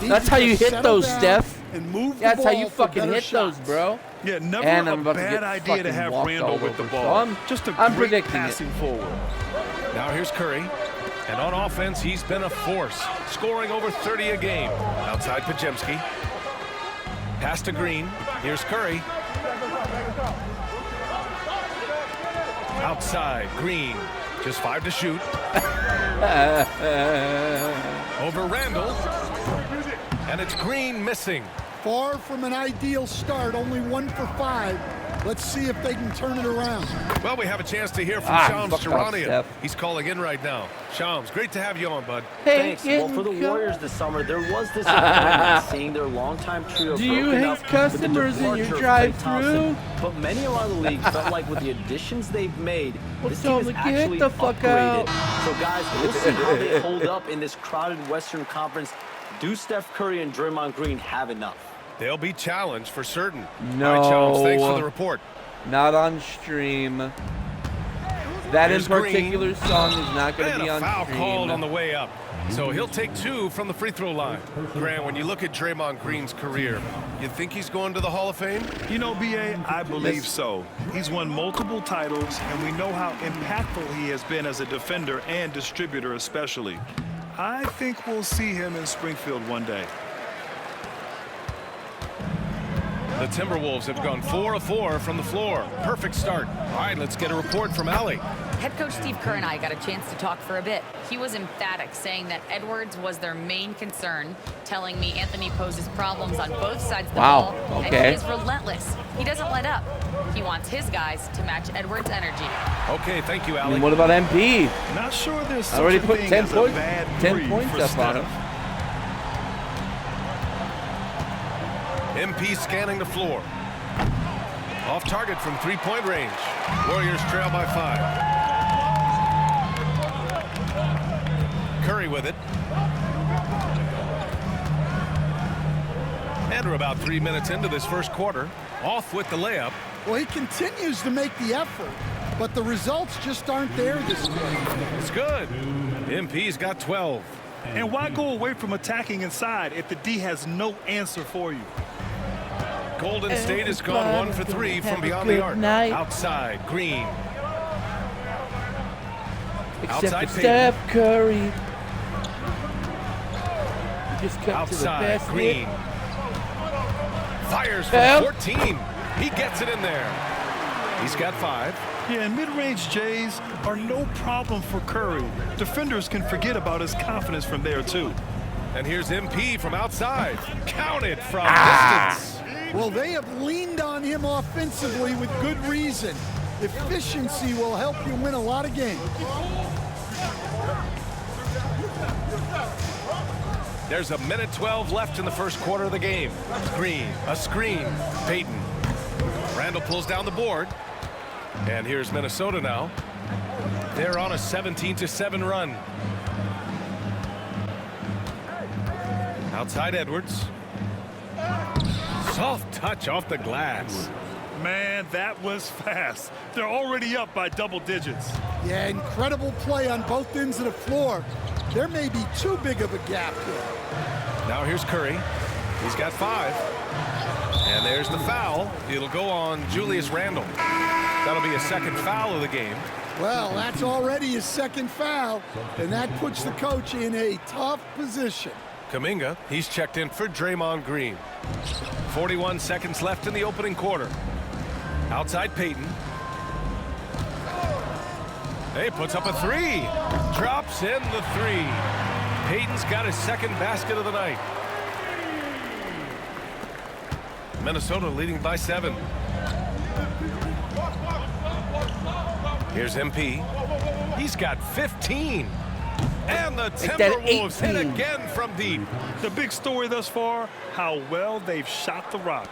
That's how you hit those, Steph. And move the That's how ball you for fucking better hit shots. those, bro. Yeah, never And a I'm about to bad get idea to fucking have walked Randall all with the over. ball. So I'm Just a I'm great predicting passing it. forward. Now here's Curry. And on offense, he's been a force, scoring over 30 a game. Outside Pajemski. Pass to Green. Here's Curry. Outside, Green. Just 5 to shoot. Over Randall. And it's Green missing. Far from an ideal start, only 1 for 5. Let's see if they can turn it around. Well, we have a chance to hear from Shams Charania. He's calling in right now. Shams, great to have you on, bud. Thanks. Well, for the Warriors this summer, there was disappointment seeing their longtime trio Do you broken hate up customers with the in your departure of Klay Thompson. drive-thru? But many around the league felt like with the additions they've made, this tell team is them to get actually the fuck upgraded. out. So, guys, we'll see how they hold up in this crowded Western Conference. Do Steph Curry and Draymond Green have enough? They'll be challenged for certain. No. All right, Shams, thanks for the report. Not on stream. That Here's in particular song is not going to And be a on foul stream. called on the way up. So he'll take 2 from the free throw line. Grant, when you look at Draymond Green's career, you think he's going to the Hall of Fame? You know, B.A., I believe so. He's won multiple titles, and we know how impactful he has been as a defender and distributor especially. I think we'll see him in Springfield one day. The Timberwolves have gone 4 of 4 from the floor. Perfect start. All right, let's get a report from Allie. Head coach Steve Kerr and I got a chance to talk for a bit. He was emphatic, saying that Edwards was their main concern, telling me Anthony poses problems on both sides of the ball, and he is relentless. He doesn't let up. He wants his guys to match Edwards' energy. Okay, thank you, Allie. And what about MP? Not sure there's such I already a put thing 10 as points, a bad 10 breed points for up on him. Steph. MP scanning the floor. Off target from 3-point range. Warriors trail by 5. Curry with it. And we're about 3 minutes into this first quarter. Off with the layup. Well, he continues to make the effort, but the results just aren't there this game. It's good. MP's got 12. And why go away from attacking inside if the D has no answer for you? Golden State has gone 1 for 3 from beyond the arc. Outside, Green. Except Outside for Payton. Steph Curry. He just cut to the Outside, basket. Green. Fires Foul. from 14. He gets it in there. He's got 5. Yeah, and mid-range Jays are no problem for Curry. Defenders can forget about his confidence from there, too. And here's MP from outside. Counted from distance. Well, they have leaned on him offensively with good reason. Efficiency will help you win a lot of games. There's 1:12 left in the first quarter of the game. Green, a screen. Payton. Randall pulls down the board. And here's Minnesota now. They're on a 17-7 run. Outside Edwards. Soft touch off the glass. Man, that was fast. They're already up by double digits. Yeah, incredible play on both ends of the floor. There may be too big of a gap here. Now here's Curry. He's got 5. And there's the foul. It'll go on Julius Randle. That'll be a second foul of the game. Well, that's already his second foul, and that puts the coach in a tough position. Kuminga, he's checked in for Draymond Green. 41 seconds left in the opening quarter. Outside Payton. Hey, puts up a 3. Drops in the 3. Payton's got his second basket of the night. Minnesota leading by 7. Here's MP. He's got 15. And the Timberwolves hit again from deep. The big story thus far, how well they've shot the rock.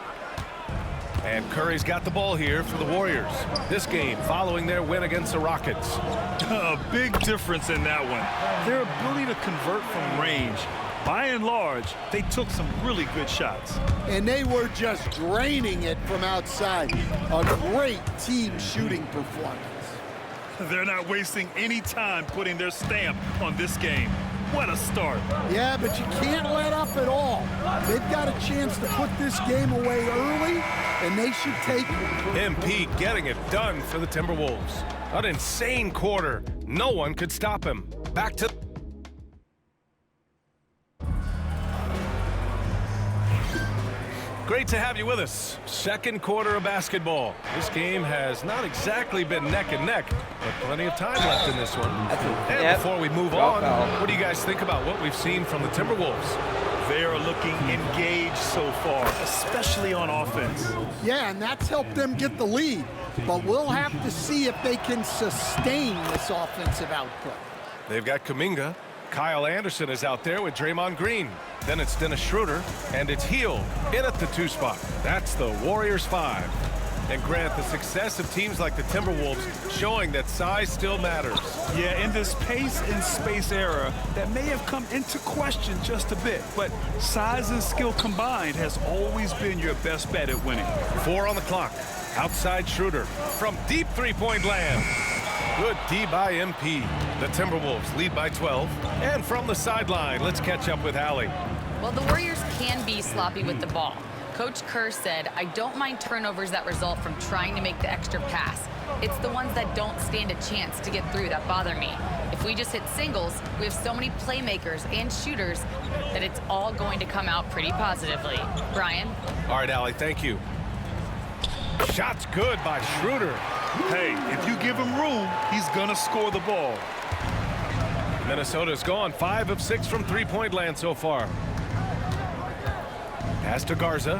And Curry's got the ball here for the Warriors. This game following their win against the Rockets. A big difference in that one. Their ability to convert from range. By and large, they took some really good shots. And they were just draining it from outside. A great team shooting performance. They're not wasting any time putting their stamp on this game. What a start. Yeah, but you can't let up at all. They've got a chance to put this game away early, and they should take it. MP getting it done for the Timberwolves. An insane quarter. No one could stop him. Back to... Great to have you with us. Second quarter of basketball. This game has not exactly been neck and neck, but plenty of time left in this one. And before we move on, what do you guys think about what we've seen from the Timberwolves? They are looking engaged so far, especially on offense. Yeah, and that's helped them get the lead. But we'll have to see if they can sustain this offensive output. They've got Kuminga. Kyle Anderson is out there with Draymond Green. Then it's Dennis Schroeder, and it's Hield in at the 2 spot. That's the Warriors 5. And Grant, the success of teams like the Timberwolves showing that size still matters. Yeah, in this pace and space era, that may have come into question just a bit, but size and skill combined has always been your best bet at winning. 4 on the clock. Outside Schroeder from deep three-point land. Good D by MP. The Timberwolves lead by 12. And from the sideline, let's catch up with Allie. Well, the Warriors can be sloppy with the ball. Coach Kerr said, I don't mind turnovers that result from trying to make the extra pass. It's the ones that don't stand a chance to get through that bother me. If we just hit singles, we have so many playmakers and shooters that it's all going to come out pretty positively. Brian? All right, Allie, thank you. Shot's good by Schroeder. Hey, if you give him room, he's gonna score the ball. Minnesota's gone 5 of 6 from three-point land so far. Pass to Garza.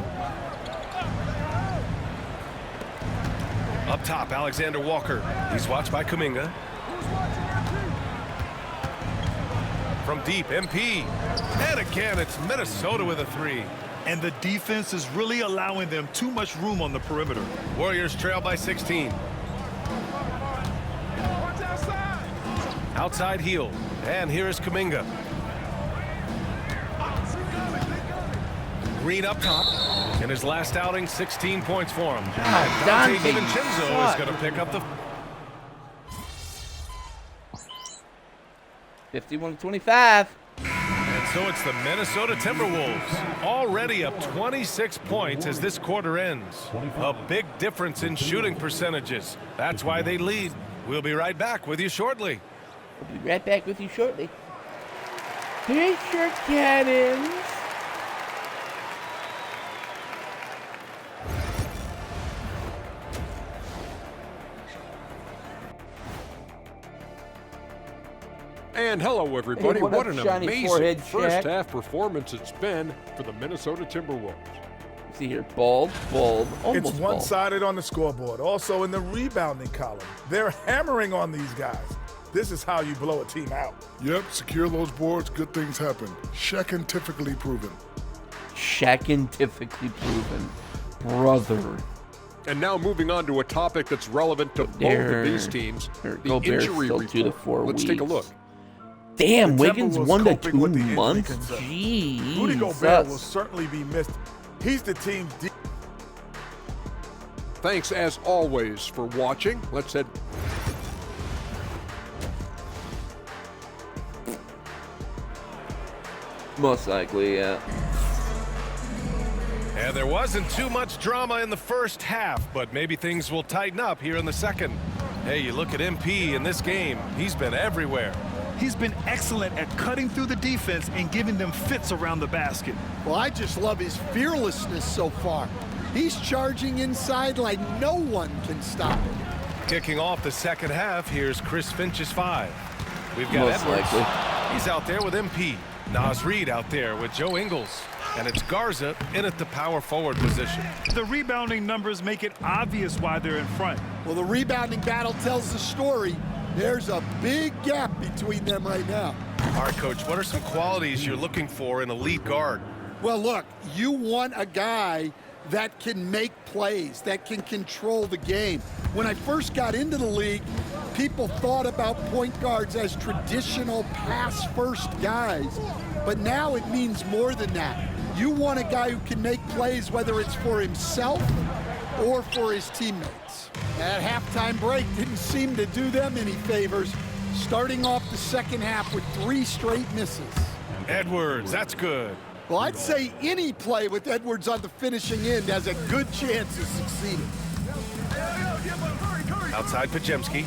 Up top, Alexander Walker. He's watched by Kuminga. From deep, MP. And again, it's Minnesota with a 3. And the defense is really allowing them too much room on the perimeter. Warriors trail by 16. Outside Hield. And here is Kuminga. Green up top. In his last outing, 16 points for him. And Dante DiVincenzo is going to pick up the... 51-25. And so it's the Minnesota Timberwolves, already up 26 points as this quarter ends. A big difference in shooting percentages. That's why they lead. We'll be right back with you shortly. We'll be right back with you shortly. Picture cannons. And hello, everybody. Hey, what an shiny amazing forehead, first Shaq. half performance it's been for the Minnesota Timberwolves. See here, bold, almost It's one-sided on the scoreboard. Also in the rebounding column. They're hammering on these guys. This is how you blow a team out. Yep, secure those boards, good things happen. Scientifically proven. Scientifically proven. Brother. And now moving on to a topic that's relevant to both of these teams, the Gobert's injury still report. 2 to 4 Let's weeks. take a look. Damn, The Wiggins Timberwolves 1 to coping 2 with the injury months? concern. Jeez. Rudy Gobert will certainly be missed. He's the team's Thanks, as always, for watching. Let's head... Most likely, yeah. And there wasn't too much drama in the first half, but maybe things will tighten up here in the second. Hey, you look at MP in this game, he's been everywhere. He's been excellent at cutting through the defense and giving them fits around the basket. Well, I just love his fearlessness so far. He's charging inside like no one can stop him. Kicking off the second half, here's Chris Finch's 5. We've got Most Edwards. likely. He's out there with MP. Nas Reed out there with Joe Ingles. And it's Garza in at the power forward position. The rebounding numbers make it obvious why they're in front. Well, the rebounding battle tells the story. There's a big gap between them right now. All right, Coach, what are some qualities you're looking for in a lead guard? Well, look, you want a guy that can make plays, that can control the game. When I first got into the league, people thought about point guards as traditional pass-first guys, but now it means more than that. You want a guy who can make plays, whether it's for himself or for his teammates. That halftime break didn't seem to do them any favors, starting off the second half with 3 straight misses. Edwards, that's good. Well, I'd say any play with Edwards on the finishing end has a good chance of succeeding. Outside Pajemski.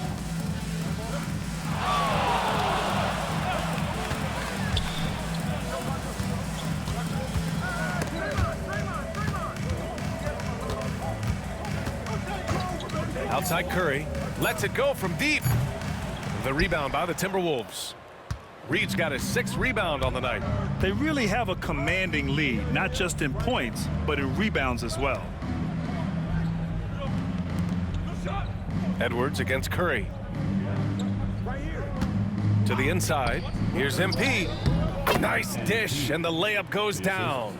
Outside Curry. Lets it go from deep. The rebound by the Timberwolves. Reed's got his 6th rebound on the night. They really have a commanding lead, not just in points, but in rebounds as well. Edwards against Curry. To the inside. Here's MP. Nice dish, and the layup goes down.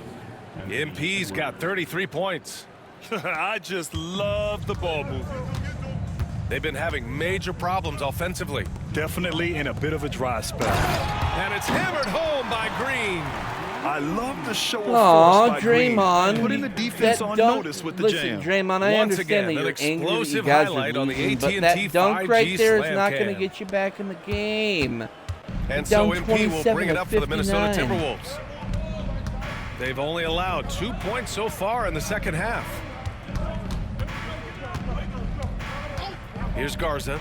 MP's got 33 points. I just love the ball movement. They've been having major problems offensively. Definitely in a bit of a dry spell. And it's hammered home by Green. I love the show of Aw, force by Green. Draymond. Putting the defense on notice with the listen, jam. Draymond, I Once understand again, that an you're angry that you explosive guys are highlight on the losing, but AT&T that dunk 5G right there is slam not going to cam. get you back in the game. And Down so MP will bring it up for the 27-59. Minnesota Timberwolves. They've only allowed 2 points so far in the second half. Here's Garza.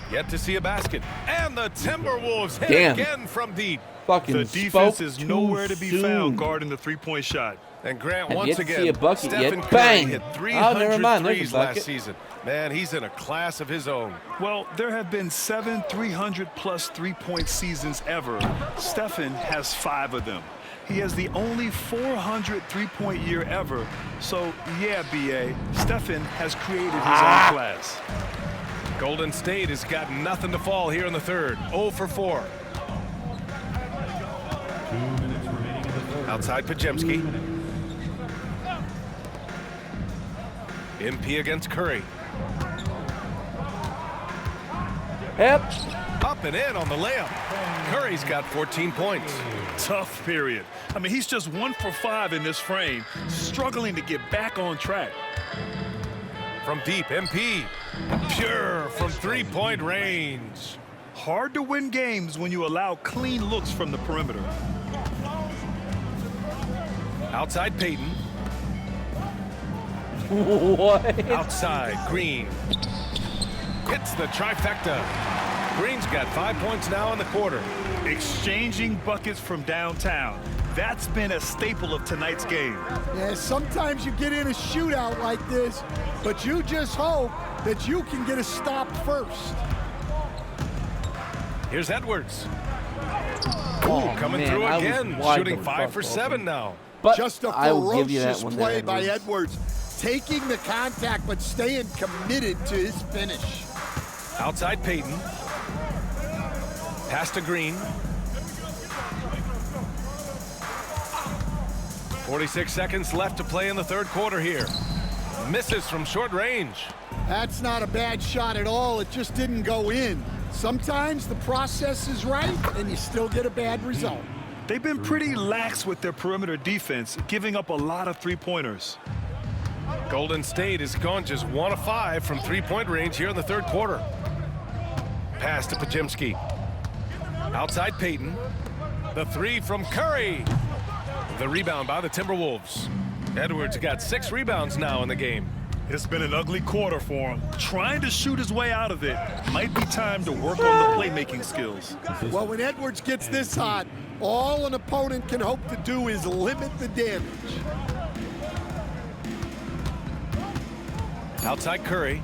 Yet to see a basket. And the Timberwolves hit Damn. again from deep. Fucking The defense spoke is too nowhere to be soon. found guarding the three-point shot. And Grant, Have once yet to again, see a bucket Stephen yet. Curry Bang! hit Oh, 300 never mind. There's a threes last bucket. season. Man, he's in a class of his own. Well, there have been 7 300-plus three-point seasons ever. Stephen has 5 of them. He has the only 400 three-point year ever. So, yeah, B.A., Stephen has created his own class. Golden State has got nothing to fall here in the third. 0 for 4. Outside Pajemski. MP against Curry. Yep. Up and in on the layup. Curry's got 14 points. Tough period. I mean, he's just 1 for 5 in this frame, struggling to get back on track. From deep, MP. Pure from three-point range. Hard to win games when you allow clean looks from the perimeter. Outside Payton. What? Outside Green. Hits the trifecta. Green's got 5 points now in the quarter. Exchanging buckets from downtown. That's been a staple of tonight's game. Yeah, sometimes you get in a shootout like this, but you just hope that you can get a stop first. Here's Edwards. Oh, Coming man, through I was again, wide shooting the 5 fuck for open. 7 now. But Just a I will give you that ferocious one, play by Edwards. Edwards, taking the contact but staying committed to his finish. Outside Payton. Pass to Green. 46 seconds left to play in the third quarter here. Misses from short range. That's not a bad shot at all. It just didn't go in. Sometimes the process is right and you still get a bad result. They've been pretty lax with their perimeter defense, giving up a lot of three-pointers. Golden State has gone just 1 of 5 from three-point range here in the third quarter. Pass to Pajemski. Outside Payton. The 3 from Curry. The rebound by the Timberwolves. Edwards got 6 rebounds now in the game. It's been an ugly quarter for him. Trying to shoot his way out of it. Might be time to work on the playmaking skills. Well, when Edwards gets this hot, all an opponent can hope to do is limit the damage. Outside Curry.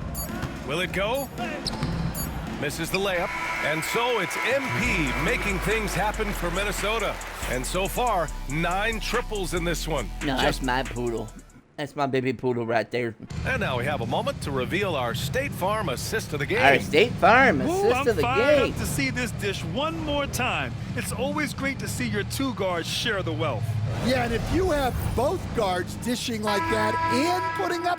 Will it go? Misses the layup. And so it's MP making things happen for Minnesota. And so far, 9 triples in this one. No, that's my poodle. That's my baby poodle right there. And now we have a moment to reveal our State Farm assist of the game. Our State Farm Ooh, assist I'm of the fired game. up to see this dish one more time. It's always great to see your 2 guards share the wealth. Yeah, and if you have both guards dishing like that and putting up...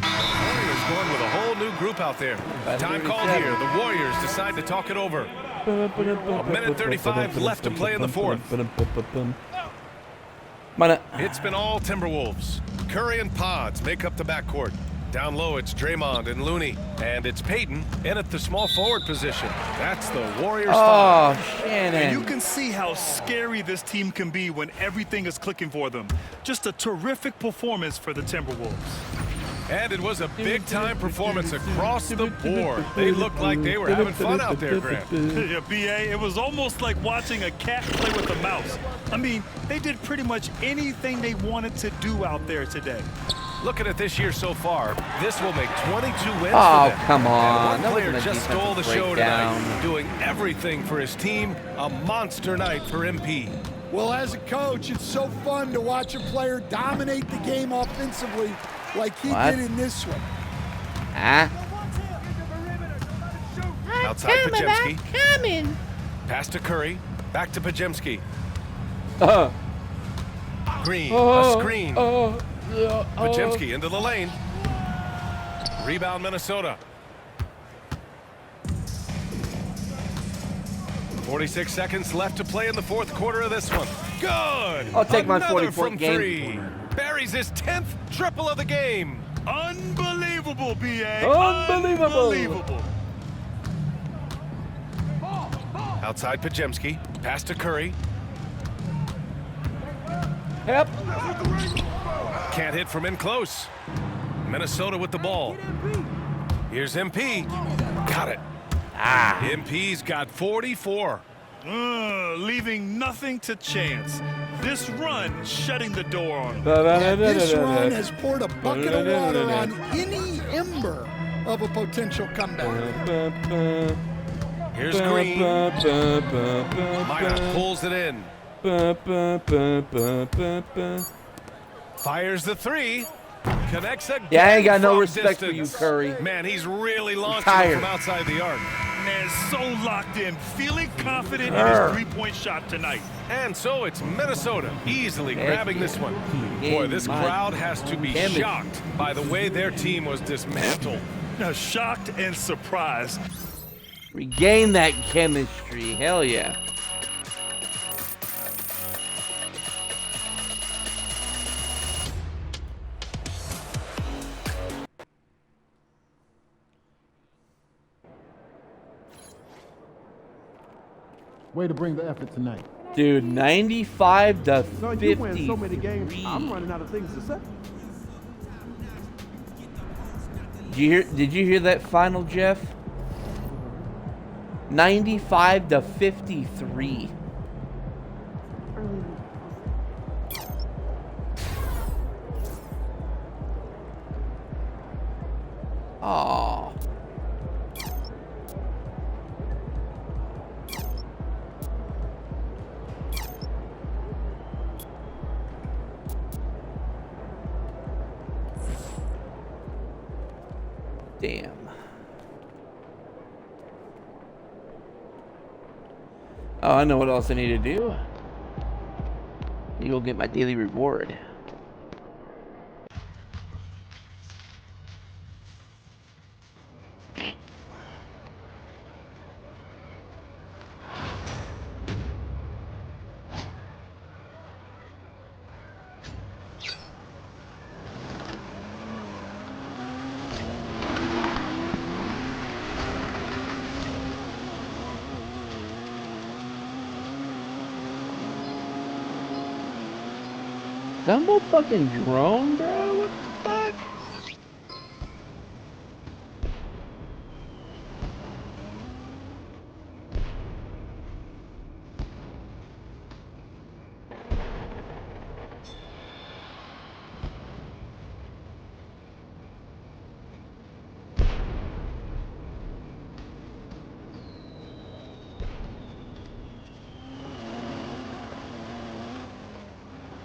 Warriors going with a whole new group out there. Time called here. The Warriors decide to talk it over. A minute 35 left to play in the fourth. It's been all Timberwolves. Curry and Pods make up the backcourt. Down low, it's Draymond and Looney. And it's Payton in at the small forward position. That's the Warriors' Oh, five. And Shannon. you can see how scary this team can be when everything is clicking for them. Just a terrific performance for the Timberwolves. And it was a big-time performance across the board. They looked like they were having fun out there, Grant. Yeah, BA, it was almost like watching a cat play with a mouse. I mean, they did pretty much anything they wanted to do out there today. Looking at this year so far, this will make 22 wins Oh, for them. come on. And That one player wasn't a just stole the defensive show breakdown. tonight, doing everything for his team. A monster night for MP. Well, as a coach, it's so fun to watch a player dominate the game offensively like he What? did in this one. Ah. Outside Pajemski. Coming. Pass to Curry. Back to Pajemski. Green. A screen. Pajemski into the lane. Rebound Minnesota. 46 seconds left to play in the fourth quarter of this one. Good. I'll take my Another 40-point from game. three. Buries his 10th triple of the game. Unbelievable, BA. Unbelievable. Unbelievable. Outside Pajemski. Pass to Curry. Yep. Can't hit from in close. Minnesota with the ball. Here's MP. Got it. MP's got 44. Leaving nothing to chance. This run shutting the door on him. This run has poured a bucket of water on any ember of a potential comeback. Here's Green. Minot pulls it in. Fires the three. Connects again. Yeah, I ain't got no from respect for you, distance. Curry. Man, he's really launching tired. it from outside the arc. Man, so locked in, feeling confident in Sure. his three-point shot tonight. And so it's Minnesota easily Heck grabbing this one. Boy, this my crowd has to be chemistry. shocked by the way their team was dismantled. Now, shocked and surprised. Regain that chemistry. Hell yeah. Way to bring the effort tonight. Dude, 95 to No, 50. you win so many games, I'm running out of things to say. Did you hear that final, Jeff? 95 to 53. Oh. Damn. Oh, I know what else I need to do. You go get my daily reward. Dumbo fucking drone, bro? What the fuck?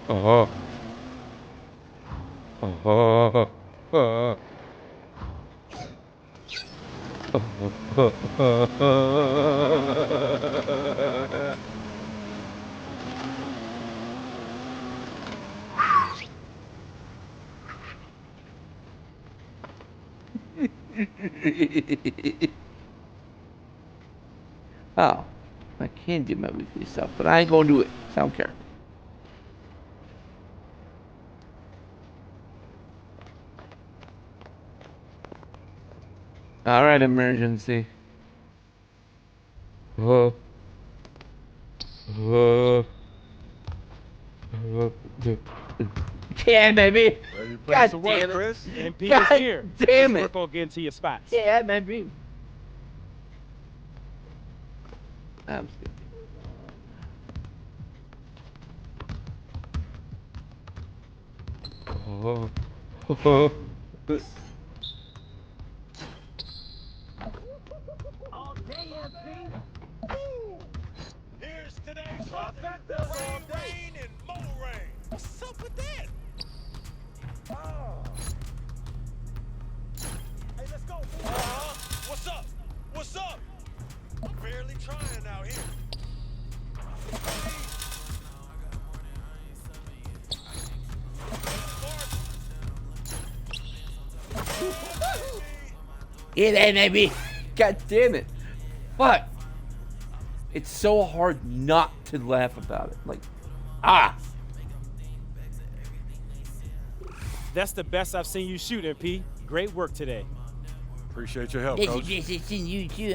Oh. Oh, I can do my weekly stuff, but I ain't gonna do it. I don't care. All right, emergency. Yeah, baby. Ready, God to work, damn it. Chris. MP God is here. damn Let's it. work on getting to your spots. Yeah, man. I'm stupid. Oh. Here's today's rain and more rain. What's up with that? Hey, let's go. What's up? What's up? I'm barely trying out here. Yeah, that maybe. God damn it. Fuck. It's so hard not to laugh about it. Like, That's the best I've seen you shoot, MP. Great work today. Appreciate your help, This Coach. is just in you too.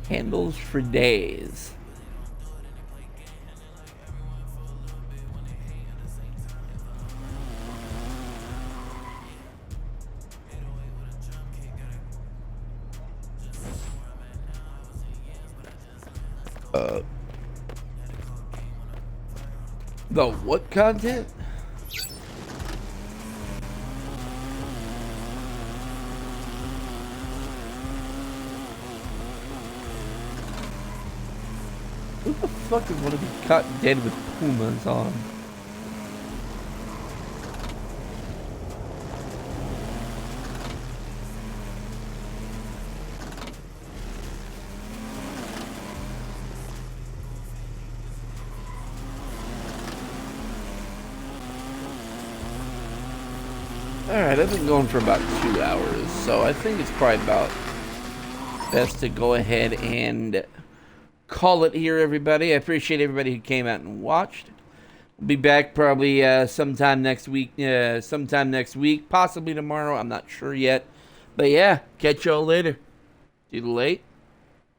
Handles for days. The what content? Who the fuck would want to be caught dead with pumas on? Alright, I've been going for about 2 hours, so I think it's probably about best to go ahead and call it here, everybody. I appreciate everybody who came out and watched. We'll be back probably sometime next week, possibly tomorrow. I'm not sure yet. But yeah, catch y'all later. Too late.